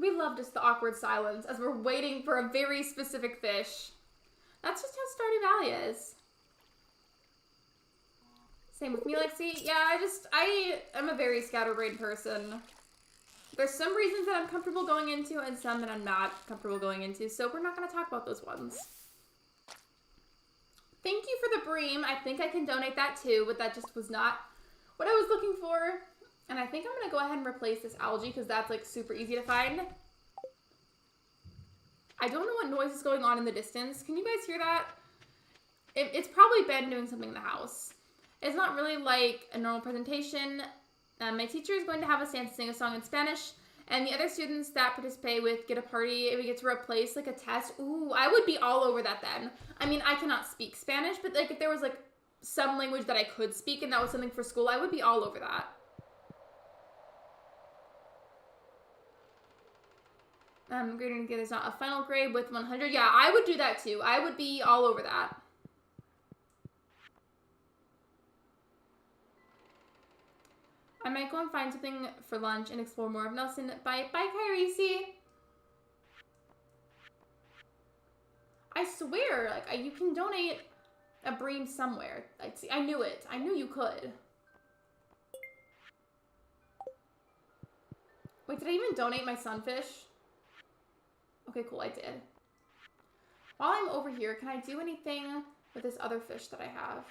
We love just the awkward silence as we're waiting for a very specific fish. That's just how Stardew Valley is. Same with me, Lexi. Yeah, I am a very scatterbrained person. There's some reasons that I'm comfortable going into and some that I'm not comfortable going into, so we're not going to talk about those ones. Thank you for the bream. I think I can donate that too, but that just was not what I was looking for. And I think I'm going to go ahead and replace this algae because that's like super easy to find. I don't know what noise is going on in the distance. Can you guys hear that? It's probably Ben doing something in the house. It's not really like a normal presentation. My teacher is going to have us sing a song in Spanish, and the other students that participate with get a party, and we get to replace like a test. Ooh, I would be all over that then. I mean, I cannot speak Spanish, but like if there was like some language that I could speak and that was something for school, I would be all over that. Grading together is not a final grade with 100. Yeah, I would do that too. I would be all over that. I might go and find something for lunch and explore more of Nelson. Bye, Kyrisi. I swear, like you can donate a bream somewhere. I knew it. I knew you could. Wait, did I even donate my sunfish? Okay, cool, I did. While I'm over here, can I do anything with this other fish that I have?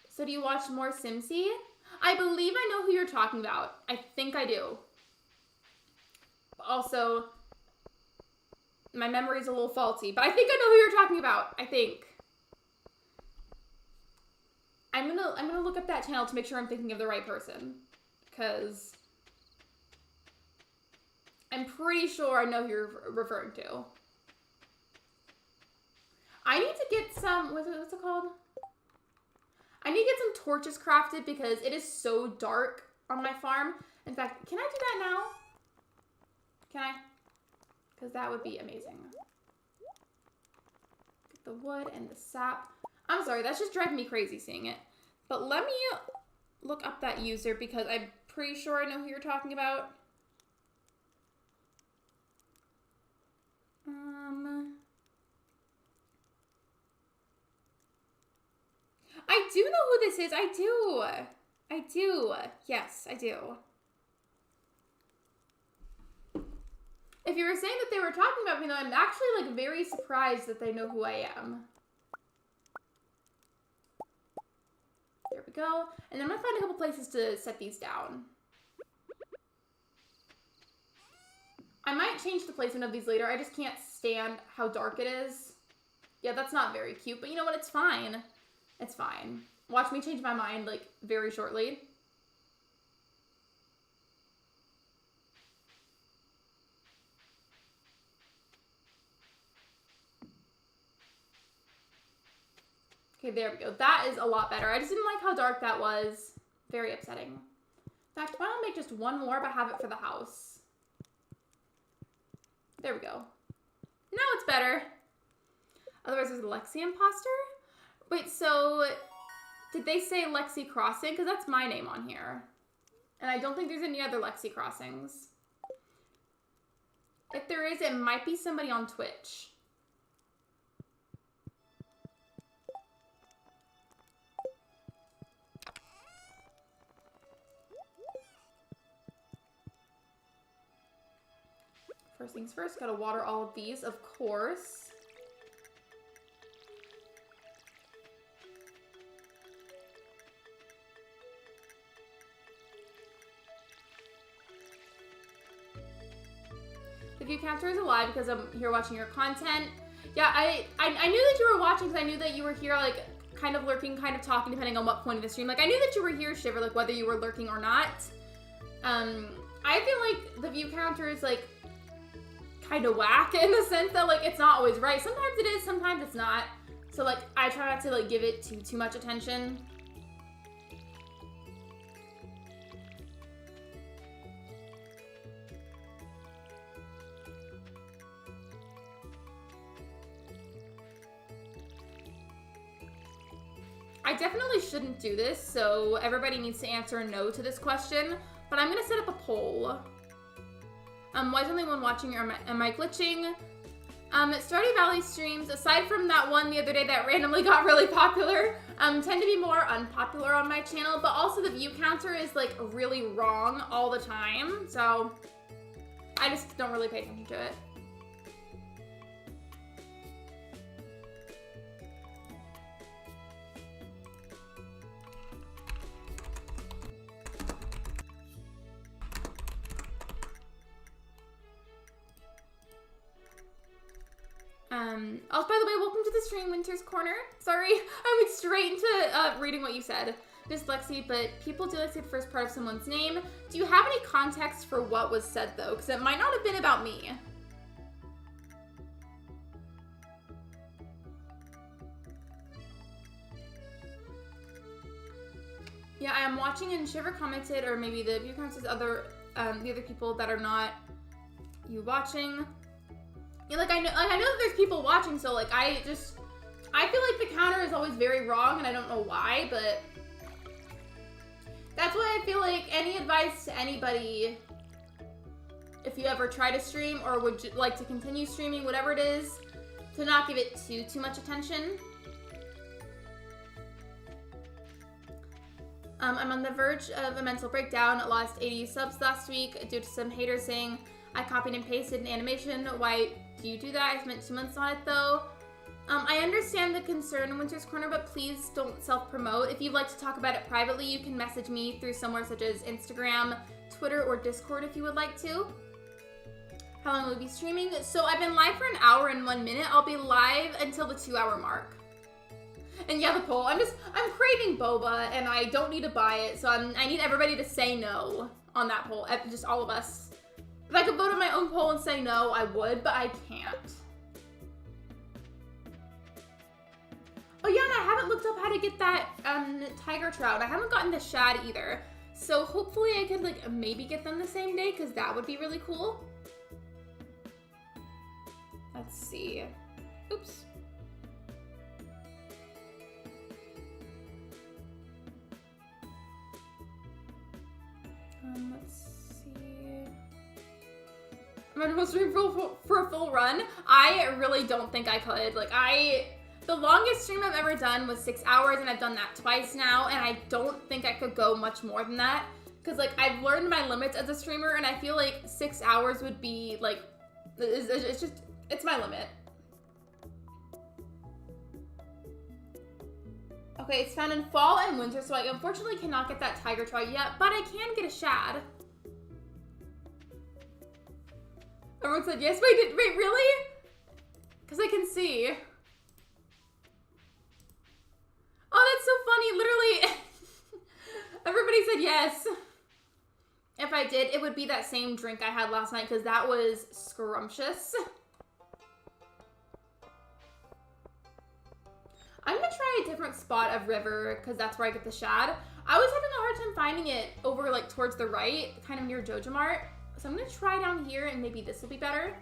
So do you watch more Simsy? I believe I know who you're talking about. I think I do. Also, my memory's a little faulty, but I think I know who you're talking about. I think. I'm gonna look up that channel to make sure I'm thinking of the right person, because I'm pretty sure I know who you're referring to. I need to get some. What's it called? I need to get some torches crafted because it is so dark on my farm. In fact, can I do that now? Can I? Because that would be amazing. Get the wood and the sap. I'm sorry, that's just driving me crazy seeing it. But let me look up that user because I'm pretty sure I know who you're talking about. I do know who this is. I do. Yes, I do. If you were saying that they were talking about me, though, I'm actually, like, very surprised that they know who I am. There we go. And I'm gonna find a couple places to set these down. I might change the placement of these later. I just can't stand how dark it is. Yeah, that's not very cute, but you know what? It's fine. It's fine. Watch me change my mind, like, very shortly. Okay, there we go. That is a lot better. I just didn't like how dark that was. Very upsetting. In fact, why don't I make just one more, but have it for the house? There we go. Now it's better. Otherwise, there's a Lexi imposter? Wait, so did they say Lexi Crossing? Because that's my name on here. And I don't think there's any other Lexi Crossings. If there is, it might be somebody on Twitch. First things first, gotta water all of these, of course. the view counter is alive because I'm here watching your content. Yeah, I knew that you were watching because I knew that you were here, like, kind of lurking, kind of talking, depending on what point of the stream. Like, I knew that you were here, Shiver, like, whether you were lurking or not. I feel like the view counter is, like, kind of whack in the sense that, like, it's not always right. Sometimes it is, sometimes it's not. So, like, I try not to, like, give it too much attention. I definitely shouldn't do this, so everybody needs to answer no to this question, but I'm gonna set up a poll. Why is only one watching, or am I glitching? Stardew Valley streams, aside from that one the other day that randomly got really popular, tend to be more unpopular on my channel, but also the view counter is, like, really wrong all the time, so I just don't really pay attention to it. Also, by the way, welcome to the stream, Winter's Corner. Sorry, I went straight into reading what you said. Just Lexi, but people do like to say the first part of someone's name. Do you have any context for what was said, though? Because it might not have been about me. Yeah, I am watching, and Shiver commented, or maybe the view counts is other, the other people that are not you watching. Yeah, like I know that there's people watching, so like I feel like the counter is always very wrong, and I don't know why, but that's why I feel like any advice to anybody, if you ever try to stream or would like to continue streaming, whatever it is, to not give it too much attention. I'm on the verge of a mental breakdown. I lost 80 subs last week due to some haters saying I copied and pasted an animation. Why do you do that? I spent 2 months on it though. I understand the concern in Winter's Corner, but please don't self-promote. If you'd like to talk about it privately, you can message me through somewhere such as Instagram, Twitter, or Discord if you would like to. How long will you be streaming? So I've been live for 1 hour and 1 minute. I'll be live until the 2-hour mark. And yeah, the poll, I'm craving boba and I don't need to buy it, so I need everybody to say no on that poll, just all of us. If I could vote on my own poll and say no, I would, but I can't. Oh yeah, and I haven't looked up how to get that tiger trout. I haven't gotten the shad either. So hopefully I could like maybe get them the same day, because that would be really cool. Let's see. Oops. Let's see. Am I supposed to stream for a full run? I really don't think I could. Like the longest stream I've ever done was 6 hours, and I've done that twice now, and I don't think I could go much more than that. Cause like I've learned my limits as a streamer, and I feel like 6 hours would be like, it's my limit. Okay, it's found in fall and winter, so I unfortunately cannot get that tiger trout yet, but I can get a shad. Everyone said yes. Wait, really? Because I can see. Oh, that's so funny. Literally, everybody said yes. If I did, it would be that same drink I had last night, because that was scrumptious. I'm gonna try a different spot of river, because that's where I get the shad. I was having a hard time finding it over like towards the right, kind of near Joja Mart. So I'm gonna try down here, and maybe this will be better.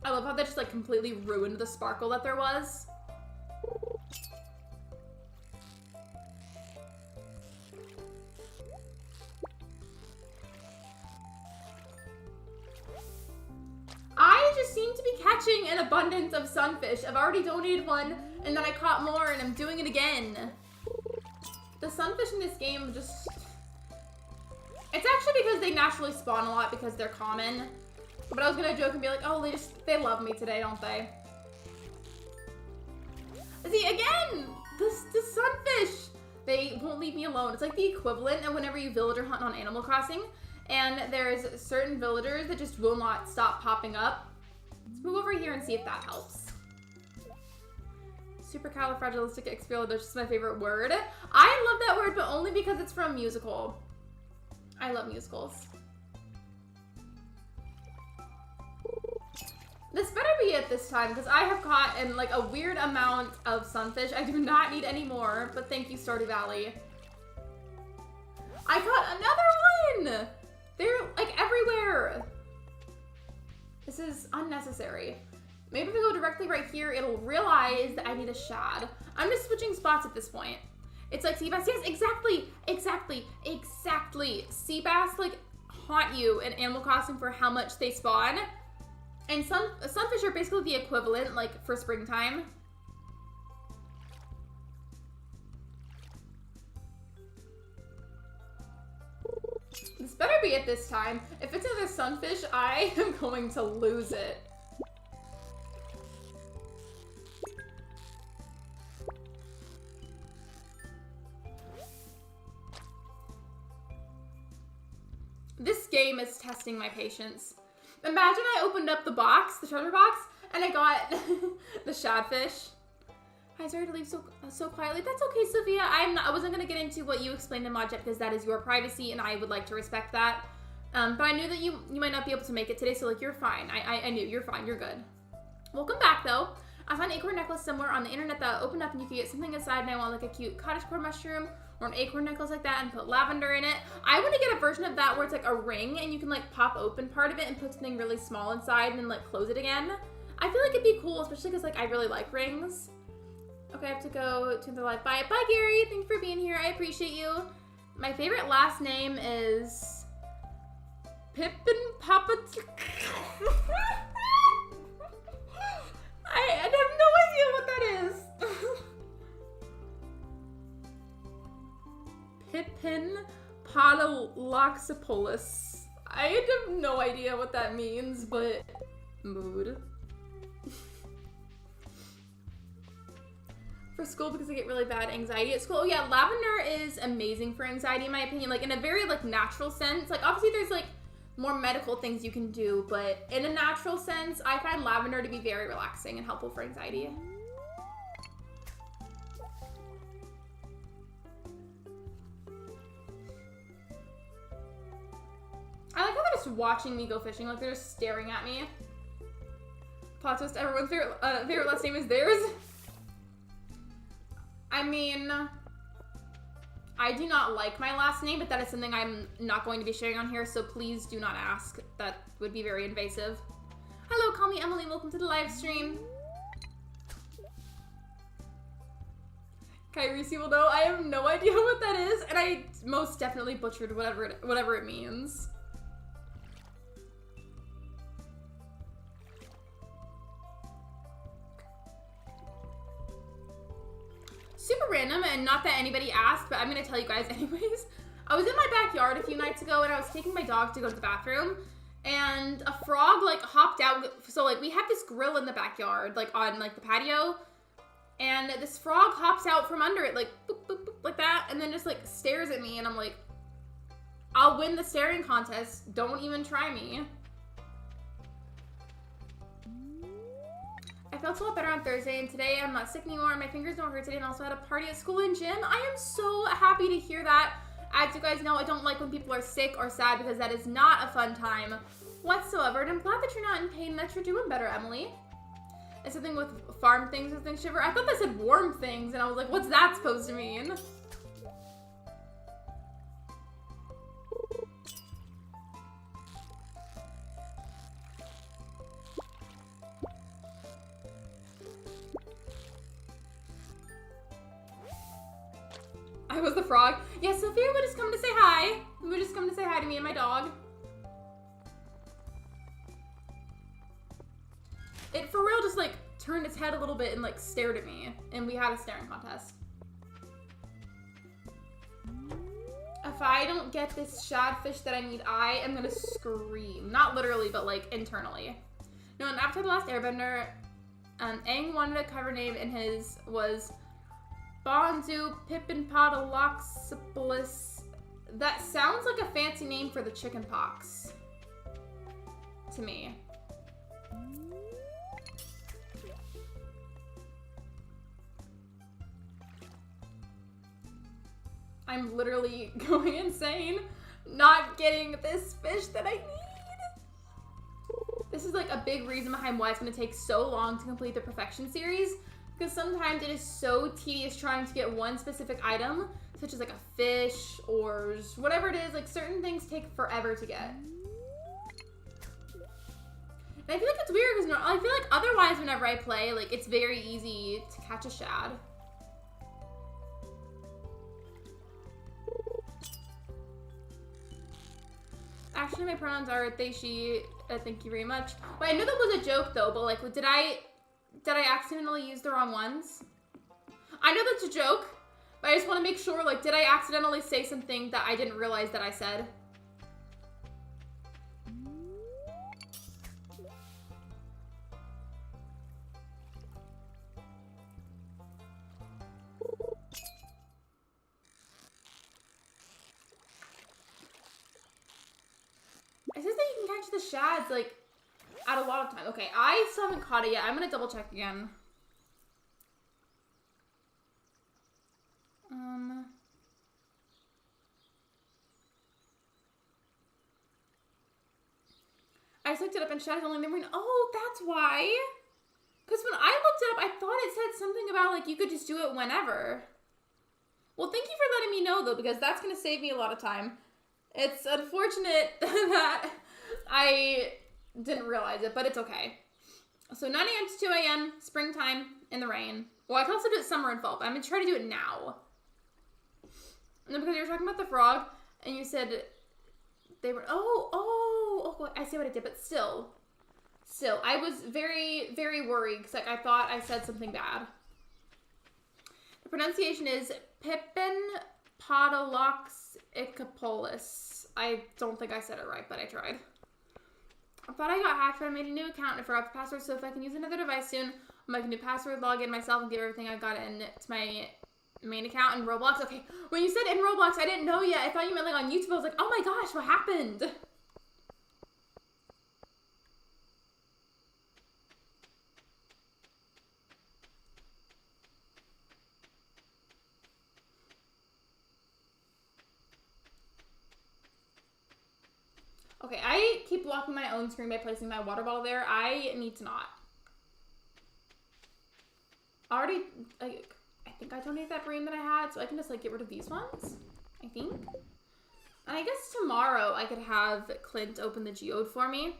I love how that just like completely ruined the sparkle that there was. I just seem to be catching an abundance of sunfish. I've already donated one, and then I caught more, and I'm doing it again. The sunfish in this game just... It's actually because they naturally spawn a lot because they're common. But I was gonna joke and be like, oh, they love me today, don't they? See, again, the sunfish, they won't leave me alone. It's like the equivalent of whenever you villager hunt on Animal Crossing, and there's certain villagers that just will not stop popping up. Let's move over here and see if that helps. Supercalifragilisticexpialidocious is my favorite word. I love that word, but only because it's from a musical. I love musicals. This better be it this time, because I have caught in like a weird amount of sunfish. I do not need any more, but thank you, Stardew Valley. I caught another one! They're like everywhere. This is unnecessary. Maybe if I go directly right here, it'll realize that I need a shad. I'm just switching spots at this point. It's like sea bass. Yes, exactly. Sea bass like haunt you in Animal Crossing for how much they spawn. And sunfish are basically the equivalent, like, for springtime. This better be it this time. If it's another sunfish, I am going to lose it. This game is testing my patience. Imagine I opened up the box, the treasure box, and I got the shadfish. Hi, sorry to leave so quietly. That's okay, Sophia. I wasn't gonna get into what you explained in mod yet because that is your privacy, and I would like to respect that. But I knew that you might not be able to make it today, so like you're fine. I knew you're fine. You're good. Welcome back, though. I found an acorn necklace somewhere on the internet that opened up, and you could get something inside. And I want like a cute cottagecore mushroom or an acorn necklace like that, and put lavender in it. I want to get a version of that where it's like a ring, and you can like pop open part of it and put something really small inside, and then like close it again. I feel like it'd be cool, especially because like I really like rings. Okay, I have to go to the live. Bye, Gary. Thanks for being here. I appreciate you. My favorite last name is Pippin Papa. I have no idea what that is. Pippin Podaloxopolis. I have no idea what that means, but mood. For school, because I get really bad anxiety at school. Oh yeah, lavender is amazing for anxiety in my opinion, like in a very like natural sense. Like obviously there's like more medical things you can do, but in a natural sense, I find lavender to be very relaxing and helpful for anxiety. I like how they're just watching me go fishing, like they're just staring at me. Plot twist, everyone's favorite last name is theirs. I mean, I do not like my last name, but that is something I'm not going to be sharing on here, so please do not ask. That would be very invasive. Hello, call me Emily, welcome to the live stream. Kyrisi will know. I have no idea what that is, and I most definitely butchered whatever it means. Super random, and not that anybody asked, but I'm gonna tell you guys anyways. I was in my backyard a few nights ago, and I was taking my dog to go to the bathroom, and a frog like hopped out. So like we have this grill in the backyard, like on like the patio, and this frog hops out from under it, like boop, boop, boop, like that, and then just like stares at me, and I'm like, I'll win the staring contest. Don't even try me. I felt a lot better on Thursday, and today I'm not sick anymore, and my fingers don't hurt today, and also had a party at school and gym. I am so happy to hear that. As you guys know, I don't like when people are sick or sad because that is not a fun time whatsoever, and I'm glad that you're not in pain and that you're doing better, Emily. It's something with farm things or things, Shiver. I thought that said warm things, and I was like, what's that supposed to mean? I was the frog. Yeah, Sophia would just come to say hi. We would just come to say hi to me and my dog. It for real just like turned its head a little bit and like stared at me, and we had a staring contest. If I don't get this shadfish that I need, I am gonna scream. Not literally, but like internally. No, and after the last Airbender, Aang wanted a cover name, and his was Bonzu Pippin Podaloxopolis That sounds like a fancy name for the chicken pox. To me. I'm literally going insane, not getting this fish that I need. This is like a big reason behind why it's gonna take so long to complete the Perfection series, because sometimes it is so tedious trying to get one specific item, such as like a fish or whatever it is. Like certain things take forever to get. And I feel like it's weird because I feel like otherwise whenever I play, like it's very easy to catch a shad. Actually, my pronouns are they, she. Thank you very much. Wait, I knew that was a joke though, but like, did I accidentally use the wrong ones? I know that's a joke, but I just want to make sure, like, did I accidentally say something that I didn't realize that I said? It says that you can catch the shads, like, at a lot of time. Okay, I still haven't caught it yet. I'm gonna double check again. I just looked it up and shad is only never. Oh, that's why. Because when I looked it up, I thought it said something about, like, you could just do it whenever. Well, thank you for letting me know, though, because that's gonna save me a lot of time. It's unfortunate that I didn't realize it, but it's okay. So 9 a.m. to 2 a.m., springtime, in the rain. Well, I can also do it summer and fall, but I'm going to try to do it now. And then because you were talking about the frog, and you said they were, oh, I see what I did, but still, I was very, very worried, because like, I thought I said something bad. The pronunciation is Pippin Podolox Icopolis. I don't think I said it right, but I tried. I thought I got hacked, but I made a new account and I forgot the password, so if I can use another device soon, I'll make a new password, log in myself, and give everything I got into my main account in Roblox. Okay, when you said in Roblox, I didn't know yet. I thought you meant like on YouTube. I was like, oh my gosh, what happened? Okay, I keep blocking my own screen by placing my water bottle there. I need to not. I think I donated that broom that I had, so I can just like get rid of these ones, I think. And I guess tomorrow I could have Clint open the geode for me.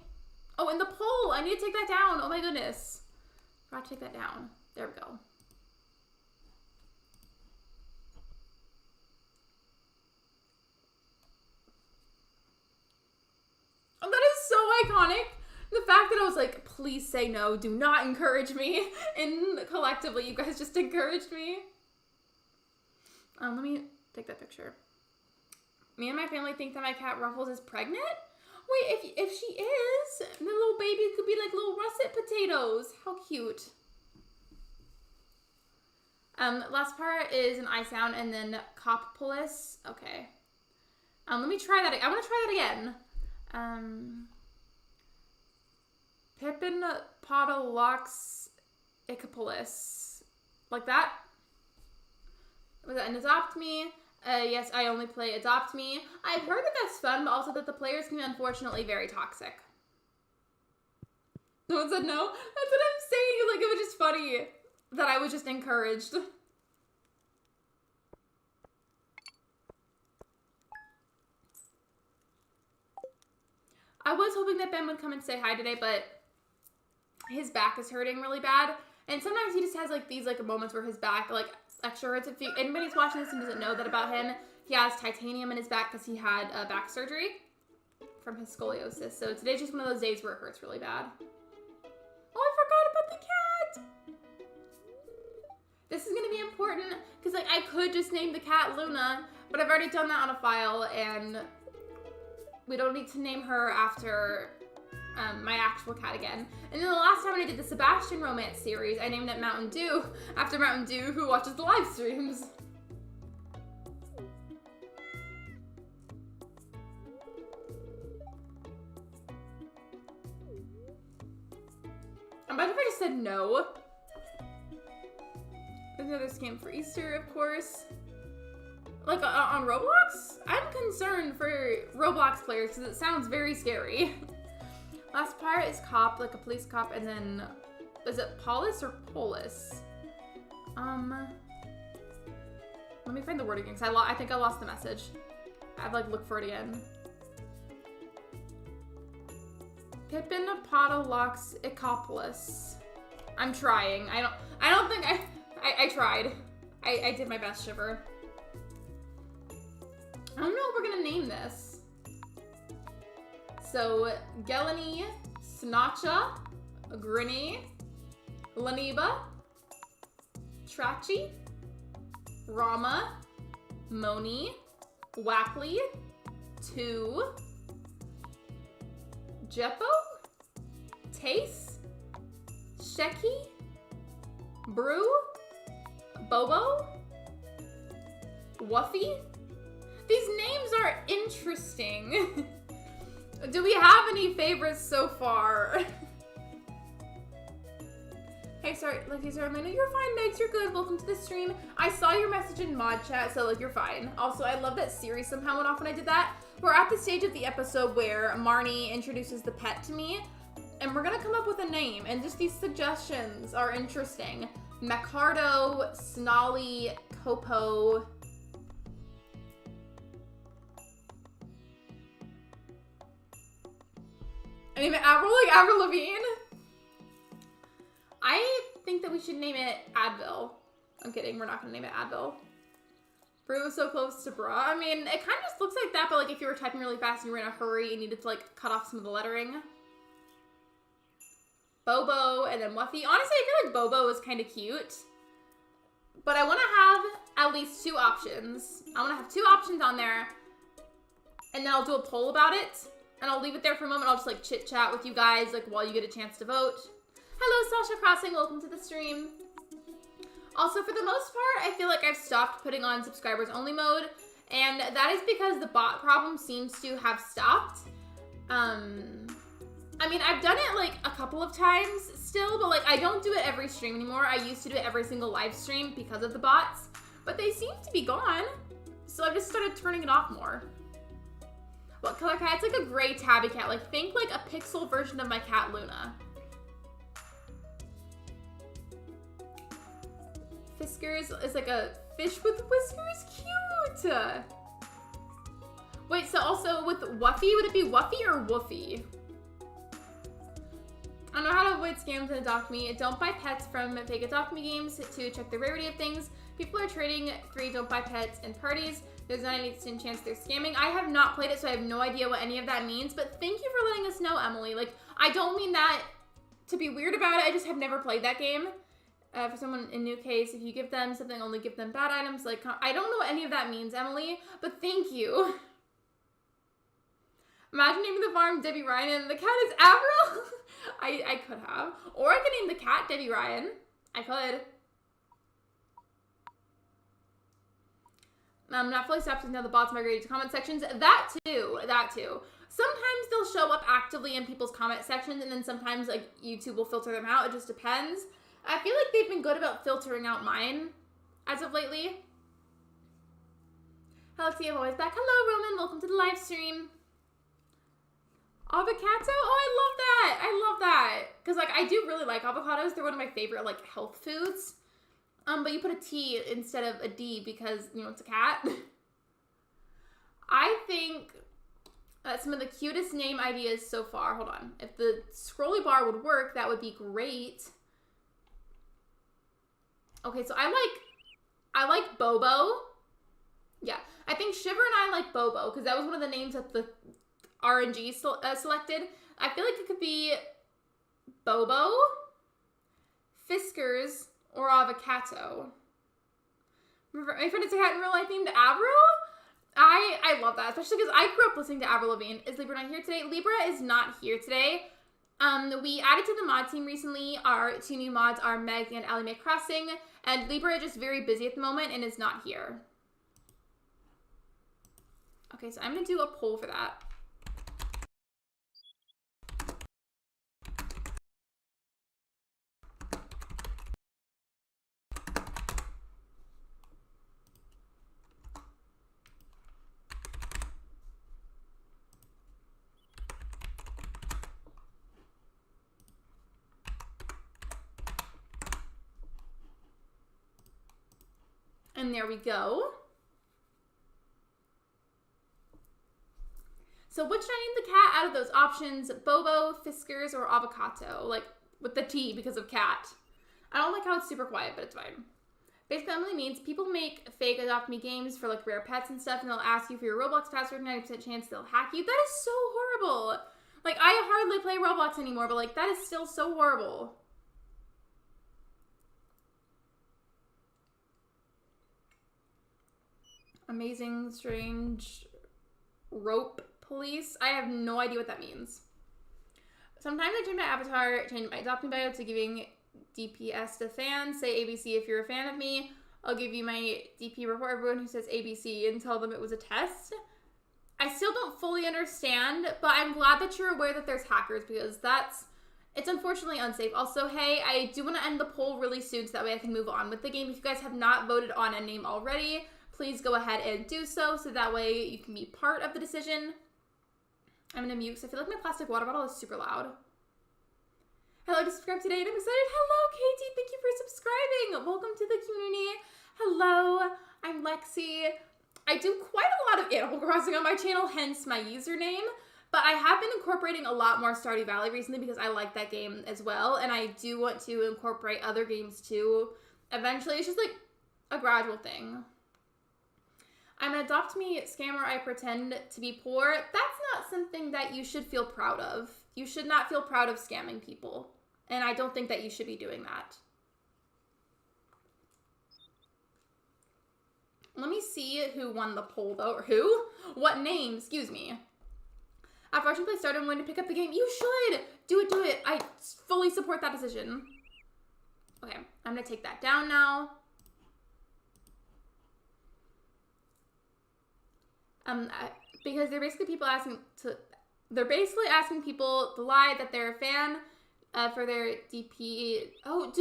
Oh, and the poll! I need to take that down. Oh my goodness. Forgot to take that down. There we go. Oh, that is so iconic. The fact that I was like, please say no, do not encourage me. And collectively, you guys just encouraged me. Let me take that picture. Me and my family think that my cat Ruffles is pregnant? Wait, if she is, the little baby could be like little russet potatoes. How cute. Last part is an I sound and then Copopolis. Okay. Let me try that. I want to try that again. Pippin Podolox Icopolis. Like that? Was that an Adopt Me? Yes, I only play Adopt Me. I've heard that that's fun, but also that the players can be unfortunately very toxic. No one said no? That's what I'm saying. Like, it was just funny that I was just encouraged. I was hoping that Ben would come and say hi today, but his back is hurting really bad. And sometimes he just has like these like moments where his back like extra hurts. If anybody's watching this and doesn't know that about him, he has titanium in his back because he had back surgery from his scoliosis. So today's just one of those days where it hurts really bad. Oh, I forgot about the cat. This is going to be important because like I could just name the cat Luna, but I've already done that on a file and we don't need to name her after my actual cat again. And then the last time I did the Sebastian romance series, I named it Mountain Dew after Mountain Dew, who watches the live streams. Imagine if I just said no. There's another scam for Easter, of course. Like, on Roblox? I'm concerned for Roblox players because it sounds very scary. Last part is cop, like a police cop, and then... Is it Polis or Polis? Let me find the word again, because I think I lost the message. I have to, like, look for it again. Pippin Podolox Ecopolis. I'm trying. I don't think I tried. I did my best, Shiver. I don't know if we're gonna name this. So, Gelani, Snatcha, Grinny, Laniba, Trachi, Rama, Moni, Wapley, 2, Jeppo, Tace, Sheki, Brew, Bobo, Wuffy. These names are interesting. Do we have any favorites so far? Hey, sorry, Lexi, sorry, I know you're fine, Megs, you're good. Welcome to the stream. I saw your message in mod chat, so, like, you're fine. Also, I love that Siri somehow went off when I did that. We're at the stage of the episode where Marnie introduces the pet to me, and we're gonna come up with a name, and just these suggestions are interesting. Macardo, Snolly, Copo. I name it Avril, like Avril Lavigne? I think that we should name it Advil. I'm kidding, we're not gonna name it Advil. Brew is so close to bra. I mean, it kind of just looks like that, but like if you were typing really fast and you were in a hurry and needed to like cut off some of the lettering. Bobo and then Wuffy. Honestly, I feel like Bobo is kind of cute. But I want to have at least 2 options. I want to have 2 options on there. And then I'll do a poll about it. And I'll leave it there for a moment. I'll just like chit chat with you guys like while you get a chance to vote. Hello, Sasha Crossing. Welcome to the stream. Also, for the most part, I feel like I've stopped putting on subscribers only mode. And that is because the bot problem seems to have stopped. I mean, I've done it like a couple of times still, but like I don't do it every stream anymore. I used to do it every single live stream because of the bots, but they seem to be gone. So I've just started turning it off more. What color cat? It's like a gray tabby cat. Like think like a pixel version of my cat Luna. Fiskers is like a fish with whiskers. Cute. Wait, so also with Wuffy, would it be Wuffy or Woofy? I don't know how to avoid scams and adopt me. Don't buy pets from fake adopt me games to check the rarity of things. People are trading 3 don't buy pets in parties. There's not any chance they're scamming. I have not played it, so I have no idea what any of that means, but thank you for letting us know, Emily. Like, I don't mean that to be weird about it. I just have never played that game. For someone in new case, if you give them something, only give them bad items. Like, I don't know what any of that means, Emily, but thank you. Imagine naming the farm Debbie Ryan and the cat is Avril. I could have. Or I could name the cat Debbie Ryan. I could. I'm not fully stopped now the bots migrated to comment sections. That too. Sometimes they'll show up actively in people's comment sections, and then sometimes like YouTube will filter them out. It just depends. I feel like they've been good about filtering out mine as of lately. Hello, Lexi, I'm always back. Hello, Roman. Welcome to the live stream. Avocado? Oh, I love that. I love that. Because, like, I do really like avocados. They're one of my favorite, like, health foods. But you put a T instead of a D because, you know, it's a cat. I think some of the cutest name ideas so far. Hold on. If the scrolly bar would work, that would be great. Okay, so I like Bobo. Yeah, I think Shiver and I like Bobo because that was one of the names that the RNG selected. I feel like it could be Bobo, Fiskers, or Avocado. Remember, my friend is a cat in real life named Avril? I love that, especially because I grew up listening to Avril Lavigne. Is Libra not here today? Libra is not here today. We added to the mod team recently. Our 2 new mods are Meg and Allie Mae Crossing, and Libra is just very busy at the moment and is not here. Okay, so I'm going to do a poll for that. And there we go. So which should I name the cat out of those options? Bobo, Fiskars, or Avocado? Like, with the T because of cat. I don't like how it's super quiet, but it's fine. Basically, Emily means people make fake Adopt Me games for, like, rare pets and stuff, and they'll ask you for your Roblox password, 90% chance they'll hack you. That is so horrible. Like, I hardly play Roblox anymore, but, like, that is still so horrible. Amazing, strange, rope police. I have no idea what that means. Sometimes I change my avatar, change my Adopt Me bio to giving DPS to fans. Say ABC if you're a fan of me. I'll give you my DP report everyone who says ABC and tell them it was a test. I still don't fully understand, but I'm glad that you're aware that there's hackers because it's unfortunately unsafe. Also, hey, I do want to end the poll really soon so that way I can move on with the game. If you guys have not voted on a name already, please go ahead and do so that way you can be part of the decision. I'm gonna mute because I feel like my plastic water bottle is super loud. Hello, just subscribed today and I'm excited. Hello, Katie. Thank you for subscribing. Welcome to the community. Hello, I'm Lexi. I do quite a lot of Animal Crossing on my channel, hence my username. But I have been incorporating a lot more Stardew Valley recently because I like that game as well. And I do want to incorporate other games too. Eventually, it's just like a gradual thing. I'm an Adopt Me scammer. I pretend to be poor. That's not something that you should feel proud of. You should not feel proud of scamming people. And I don't think that you should be doing that. Let me see who won the poll, though. Or who? What name? Excuse me. After watching play Stardew, I'm going to pick up the game. You should! Do it, do it. I fully support that decision. Okay, I'm going to take that down now. Because they're basically asking people to lie that they're a fan for their DP. DP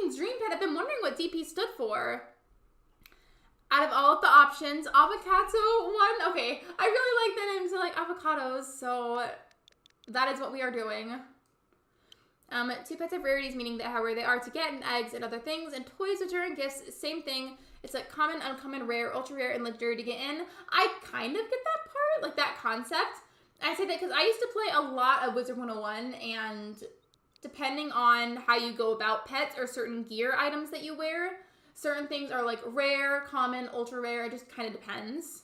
means Dream Pet. I've been wondering what DP stood for. Out of all of the options, avocado won. Okay, I really like that name, so like avocados, so that is what we are doing. Two pets have rarities, meaning that how rare they are to get, and eggs and other things, and toys, which are in gifts, same thing. It's like common, uncommon, rare, ultra rare, and legendary to get in. I kind of get that part, like that concept. I say that because I used to play a lot of Wizard 101, and depending on how you go about pets or certain gear items that you wear, certain things are like rare, common, ultra rare. It just kind of depends.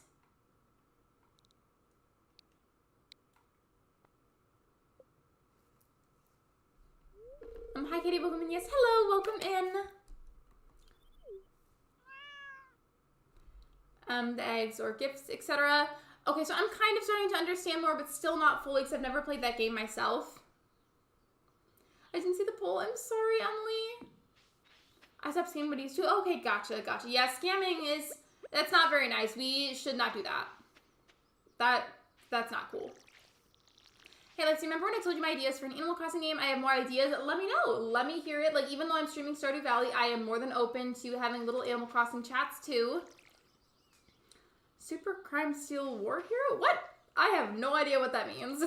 Hi, Katie. Welcome in. Yes, hello. Welcome in. The eggs or gifts, etc. Okay, so I'm kind of starting to understand more, but still not fully because I've never played that game myself. I didn't see the poll. I'm sorry, Emily. I stopped seeing what he's doing. Okay, gotcha. Yeah, scamming that's not very nice. We should not do that. That's not cool. Hey, Lexi, remember when I told you my ideas for an Animal Crossing game? I have more ideas. Let me know. Let me hear it. Like, even though I'm streaming Stardew Valley, I am more than open to having little Animal Crossing chats, too. Super Crime Steal War Hero? What? I have no idea what that means.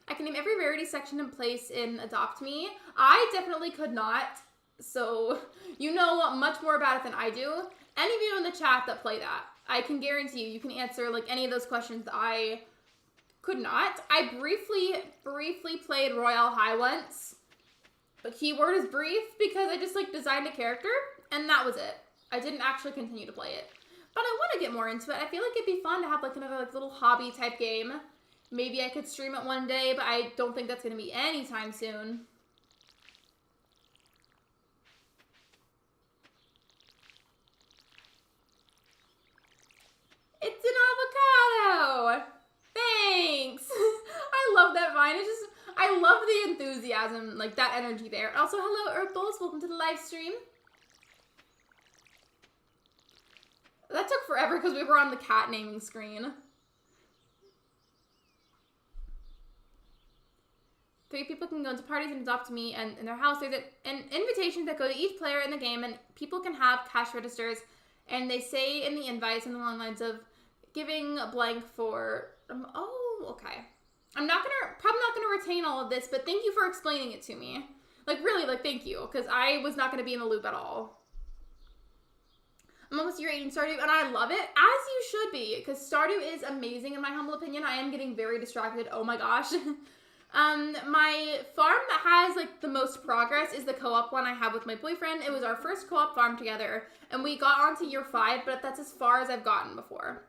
I can name every rarity section in place in Adopt Me. I definitely could not. So, you know much more about it than I do. Any of you in the chat that play that, I can guarantee you can answer, like, any of those questions that I could not. I briefly played Royale High once. But keyword is brief because I just, like, designed a character, and that was it. I didn't actually continue to play it. But I want to get more into it. I feel like it'd be fun to have, like, another, like, little hobby type game. Maybe I could stream it one day, but I don't think that's going to be anytime soon. It's an avocado! Thanks! I love that vine. I love the enthusiasm, like that energy there. Also, hello, Earthballs. Welcome to the live stream. That took forever because we were on the cat naming screen. 3 people can go into parties and Adopt Me, and in their house there's an invitation that go to each player in the game, and people can have cash registers, and they say in the invite something along the lines of giving a blank for, oh, okay. I'm probably not gonna retain all of this, but thank you for explaining it to me. Like, really, like, thank you, because I was not gonna be in the loop at all. I'm almost year 8 in Stardew, and I love it, as you should be, because Stardew is amazing in my humble opinion. I am getting very distracted. Oh my gosh. My farm that has, like, the most progress is the co-op one I have with my boyfriend. It was our first co-op farm together, and we got on to year 5, but that's as far as I've gotten before.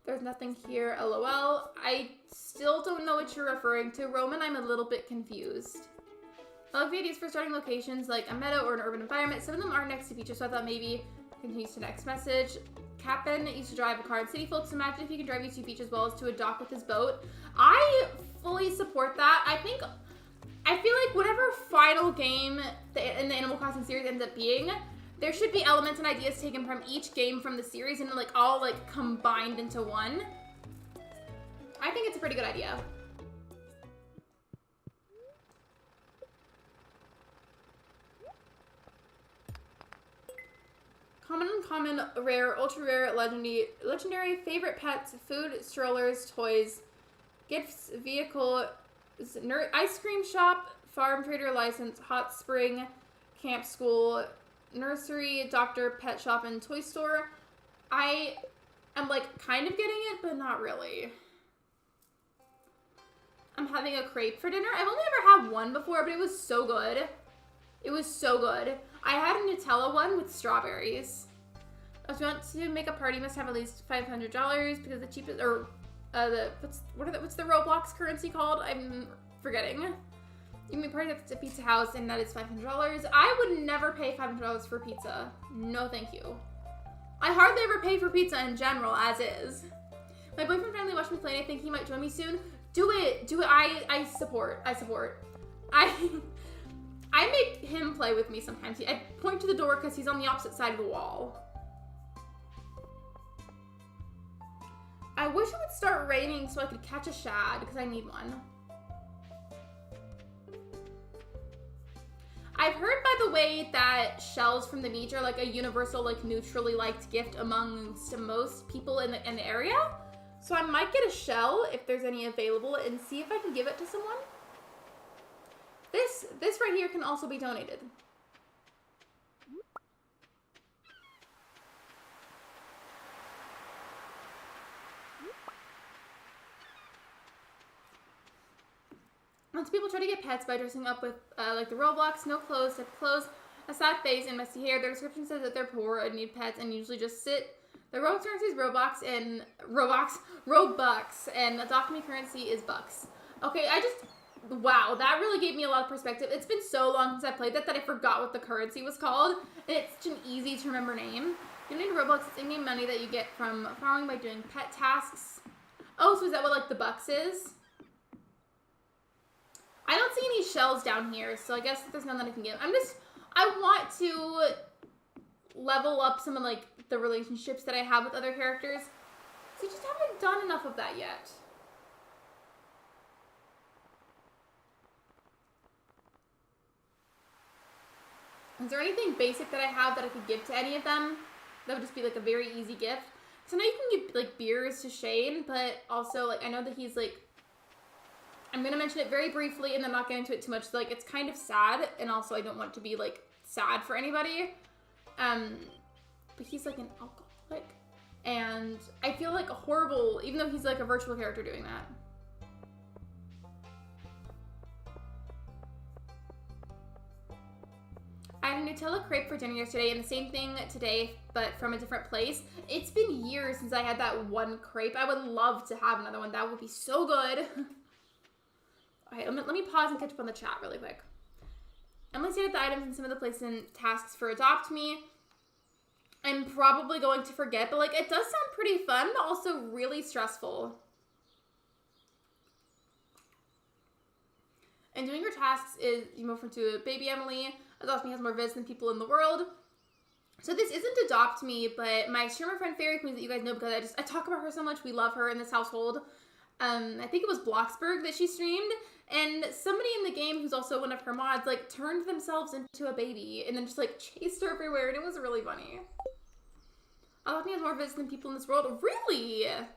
There's nothing here, lol. I still don't know what you're referring to, Roman. I'm a little bit confused. I love the ideas for starting locations like a meadow or an urban environment. Some of them aren't next to beaches, so I thought maybe continues to next message. Captain used to drive a car in City Folks. Imagine if he could drive you to a beach as well as to a dock with his boat. I fully support that. I feel like whatever final game in the Animal Crossing series ends up being, there should be elements and ideas taken from each game from the series and like all like combined into one. I think it's a pretty good idea. Common, uncommon, rare, ultra rare, legendary, favorite pets, food, strollers, toys, gifts, vehicle, ice cream shop, farm trader license, hot spring, camp school, nursery, doctor, pet shop, and toy store. I am like kind of getting it, but not really. I'm having a crepe for dinner. I've only ever had one before, but it was so good. It was so good. I had a Nutella one with strawberries. If you want to make a party, you must have at least $500 because the cheapest, or what's the Roblox currency called? I'm forgetting. You can make a party at the pizza house, and that is $500. I would never pay $500 for pizza. No, thank you. I hardly ever pay for pizza in general, as is. My boyfriend finally watched me play, and I think he might join me soon. Do it. Do it. I support. I make him play with me sometimes. I point to the door because he's on the opposite side of the wall. I wish it would start raining so I could catch a shad because I need one. I've heard, by the way, that shells from the beach are like a universal, like neutrally liked gift amongst most people in the area. So I might get a shell if there's any available and see if I can give it to someone. This right here can also be donated. Lots of people try to get pets by dressing up with like the Roblox, no clothes, type of clothes, a sad face, and messy hair. Their description says that they're poor and need pets and usually just sit. The Robux currency is Robux, and adopt me currency is bucks. Okay, wow, that really gave me a lot of perspective. It's been so long since I played that I forgot what the currency was called, and it's such an easy to remember name. You need Robux, it's in-game money that you get from farming by doing pet tasks. Oh, so is that what like the bucks is? I don't see any shells down here, so I guess there's none that I can give. I want to level up some of like the relationships that I have with other characters. So I just haven't done enough of that yet. Is there anything basic that I have that I could give to any of them? That would just be like a very easy gift. So now you can give like beers to Shane, but also like I know that he's like, I'm gonna mention it very briefly and then not get into it too much. Like it's kind of sad, and also I don't want to be like sad for anybody. But he's like an alcoholic, and I feel like a horrible, even though he's like a virtual character doing that. I had a Nutella crepe for dinner yesterday, and the same thing today, but from a different place. It's been years since I had that one crepe. I would love to have another one. That would be so good. Okay, let me pause and catch up on the chat really quick. Emily stated the items in some of the places and tasks for Adopt Me. I'm probably going to forget, but like it does sound pretty fun, but also really stressful. And doing your tasks is, you move into a baby Emily. Adopt Me has more vids than people in the world. So this isn't Adopt Me, but my streamer friend Fairy Queens that you guys know because I talk about her so much. We love her in this household. I think it was Bloxburg that she streamed, and somebody in the game who's also one of her mods like turned themselves into a baby and then just like chased her everywhere, and it was really funny. Adopt Me has more vids than people in this world. Really? Is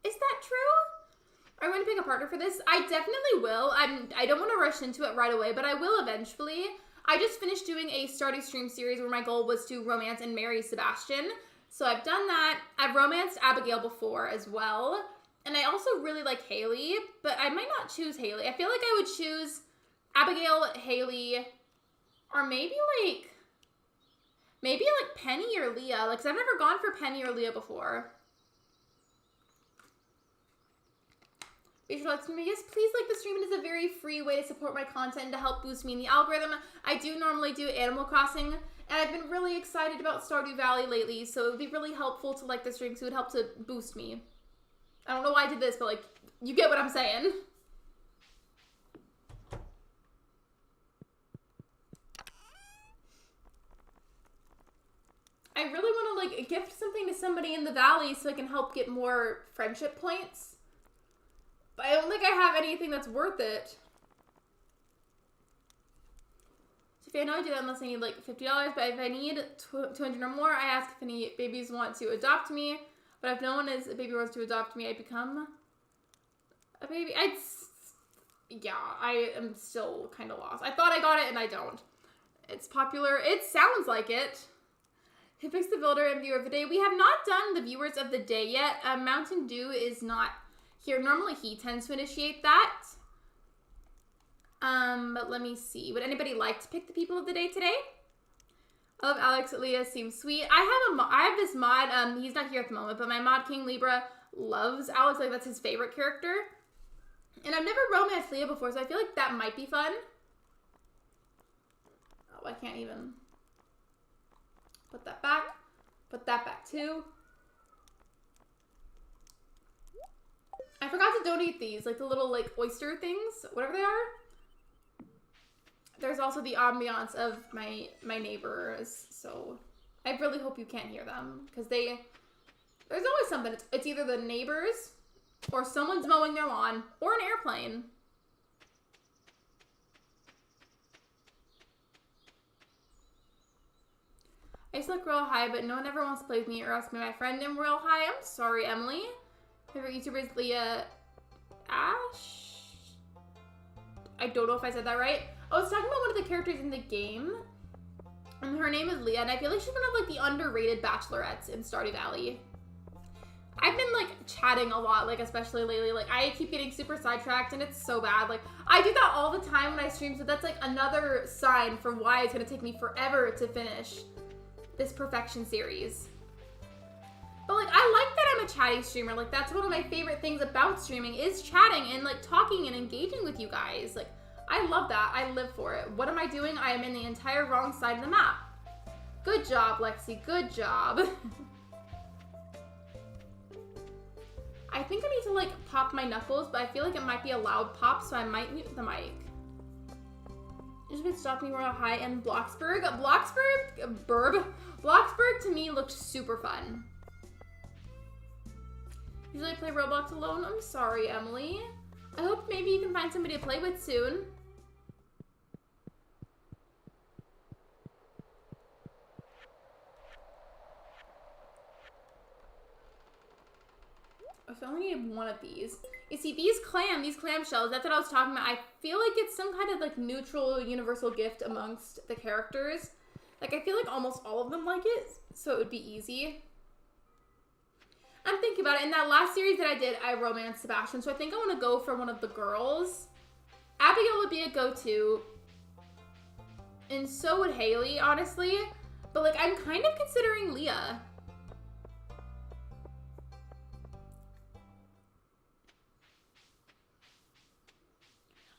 that true? Are you going to pick a partner for this? I definitely will. I don't want to rush into it right away, but I will eventually. I just finished doing a Stardew stream series where my goal was to romance and marry Sebastian. So I've done that. I've romanced Abigail before as well. And I also really like Haley, but I might not choose Haley. I feel like I would choose Abigail, Haley, or maybe like Penny or Leah. Like, 'cause I've never gone for Penny or Leah before. Rachel likes me. Yes, please like the stream. It is a very free way to support my content and to help boost me in the algorithm. I do normally do Animal Crossing, and I've been really excited about Stardew Valley lately, so it would be really helpful to like the stream because it would help to boost me. I don't know why I did this, but like, you get what I'm saying. I really want to like gift something to somebody in the valley so I can help get more friendship points. But I don't think I have anything that's worth it. Sophia, I know I do that unless I need like $50, but if I need 200 or more, I ask if any babies want to adopt me. But if no one is a baby wants to adopt me, I become a baby. Yeah, I am still kind of lost. I thought I got it and I don't. It's popular. It sounds like it. Who picks the builder and viewer of the day? We have not done the viewers of the day yet. Mountain Dew is not here. Normally he tends to initiate that. But let me see. Would anybody like to pick the people of the day today? I love Alex. Leah seems sweet. I have this mod. He's not here at the moment, but my mod King Libra loves Alex. Like, that's his favorite character. And I've never romanced Leah before, so I feel like that might be fun. Oh, I can't even put that back. Put that back too. I forgot to donate these, like the little like oyster things, whatever they are. There's also the ambiance of my neighbors, so I really hope you can't hear them, because there's always something. It's either the neighbors, or someone's mowing their lawn, or an airplane. I used to like Royal High, but no one ever wants to play with me or ask me my friend in Royal High. I'm sorry, Emily. Favorite YouTuber is Leah Ash? I don't know if I said that right. I was talking about one of the characters in the game, and her name is Leah, and I feel like she's one of like the underrated bachelorettes in Stardew Valley. I've been like chatting a lot, like especially lately. Like I keep getting super sidetracked, and it's so bad. Like I do that all the time when I stream, so that's like another sign for why it's gonna take me forever to finish this perfection series. But like, I like that I'm a chatty streamer. Like, that's one of my favorite things about streaming is chatting and like talking and engaging with you guys. Like, I love that. I live for it. What am I doing? I am in the entire wrong side of the map. Good job, Lexi. Good job. I think I need to like pop my knuckles, but I feel like it might be a loud pop, so I might mute the mic. Just been stopping Royal High and Bloxburg. Bloxburg to me looked super fun. Usually I play Roblox alone. I'm sorry, Emily. I hope maybe you can find somebody to play with soon. I only need one of these. You see, these clam shells, that's what I was talking about. I feel like it's some kind of like neutral universal gift amongst the characters. Like I feel like almost all of them like it, so it would be easy. I'm thinking about it. In that last series that I did, I romanced Sebastian, so I think I want to go for one of the girls. Abigail would be a go-to, and so would Haley, honestly. But like, I'm kind of considering Leah.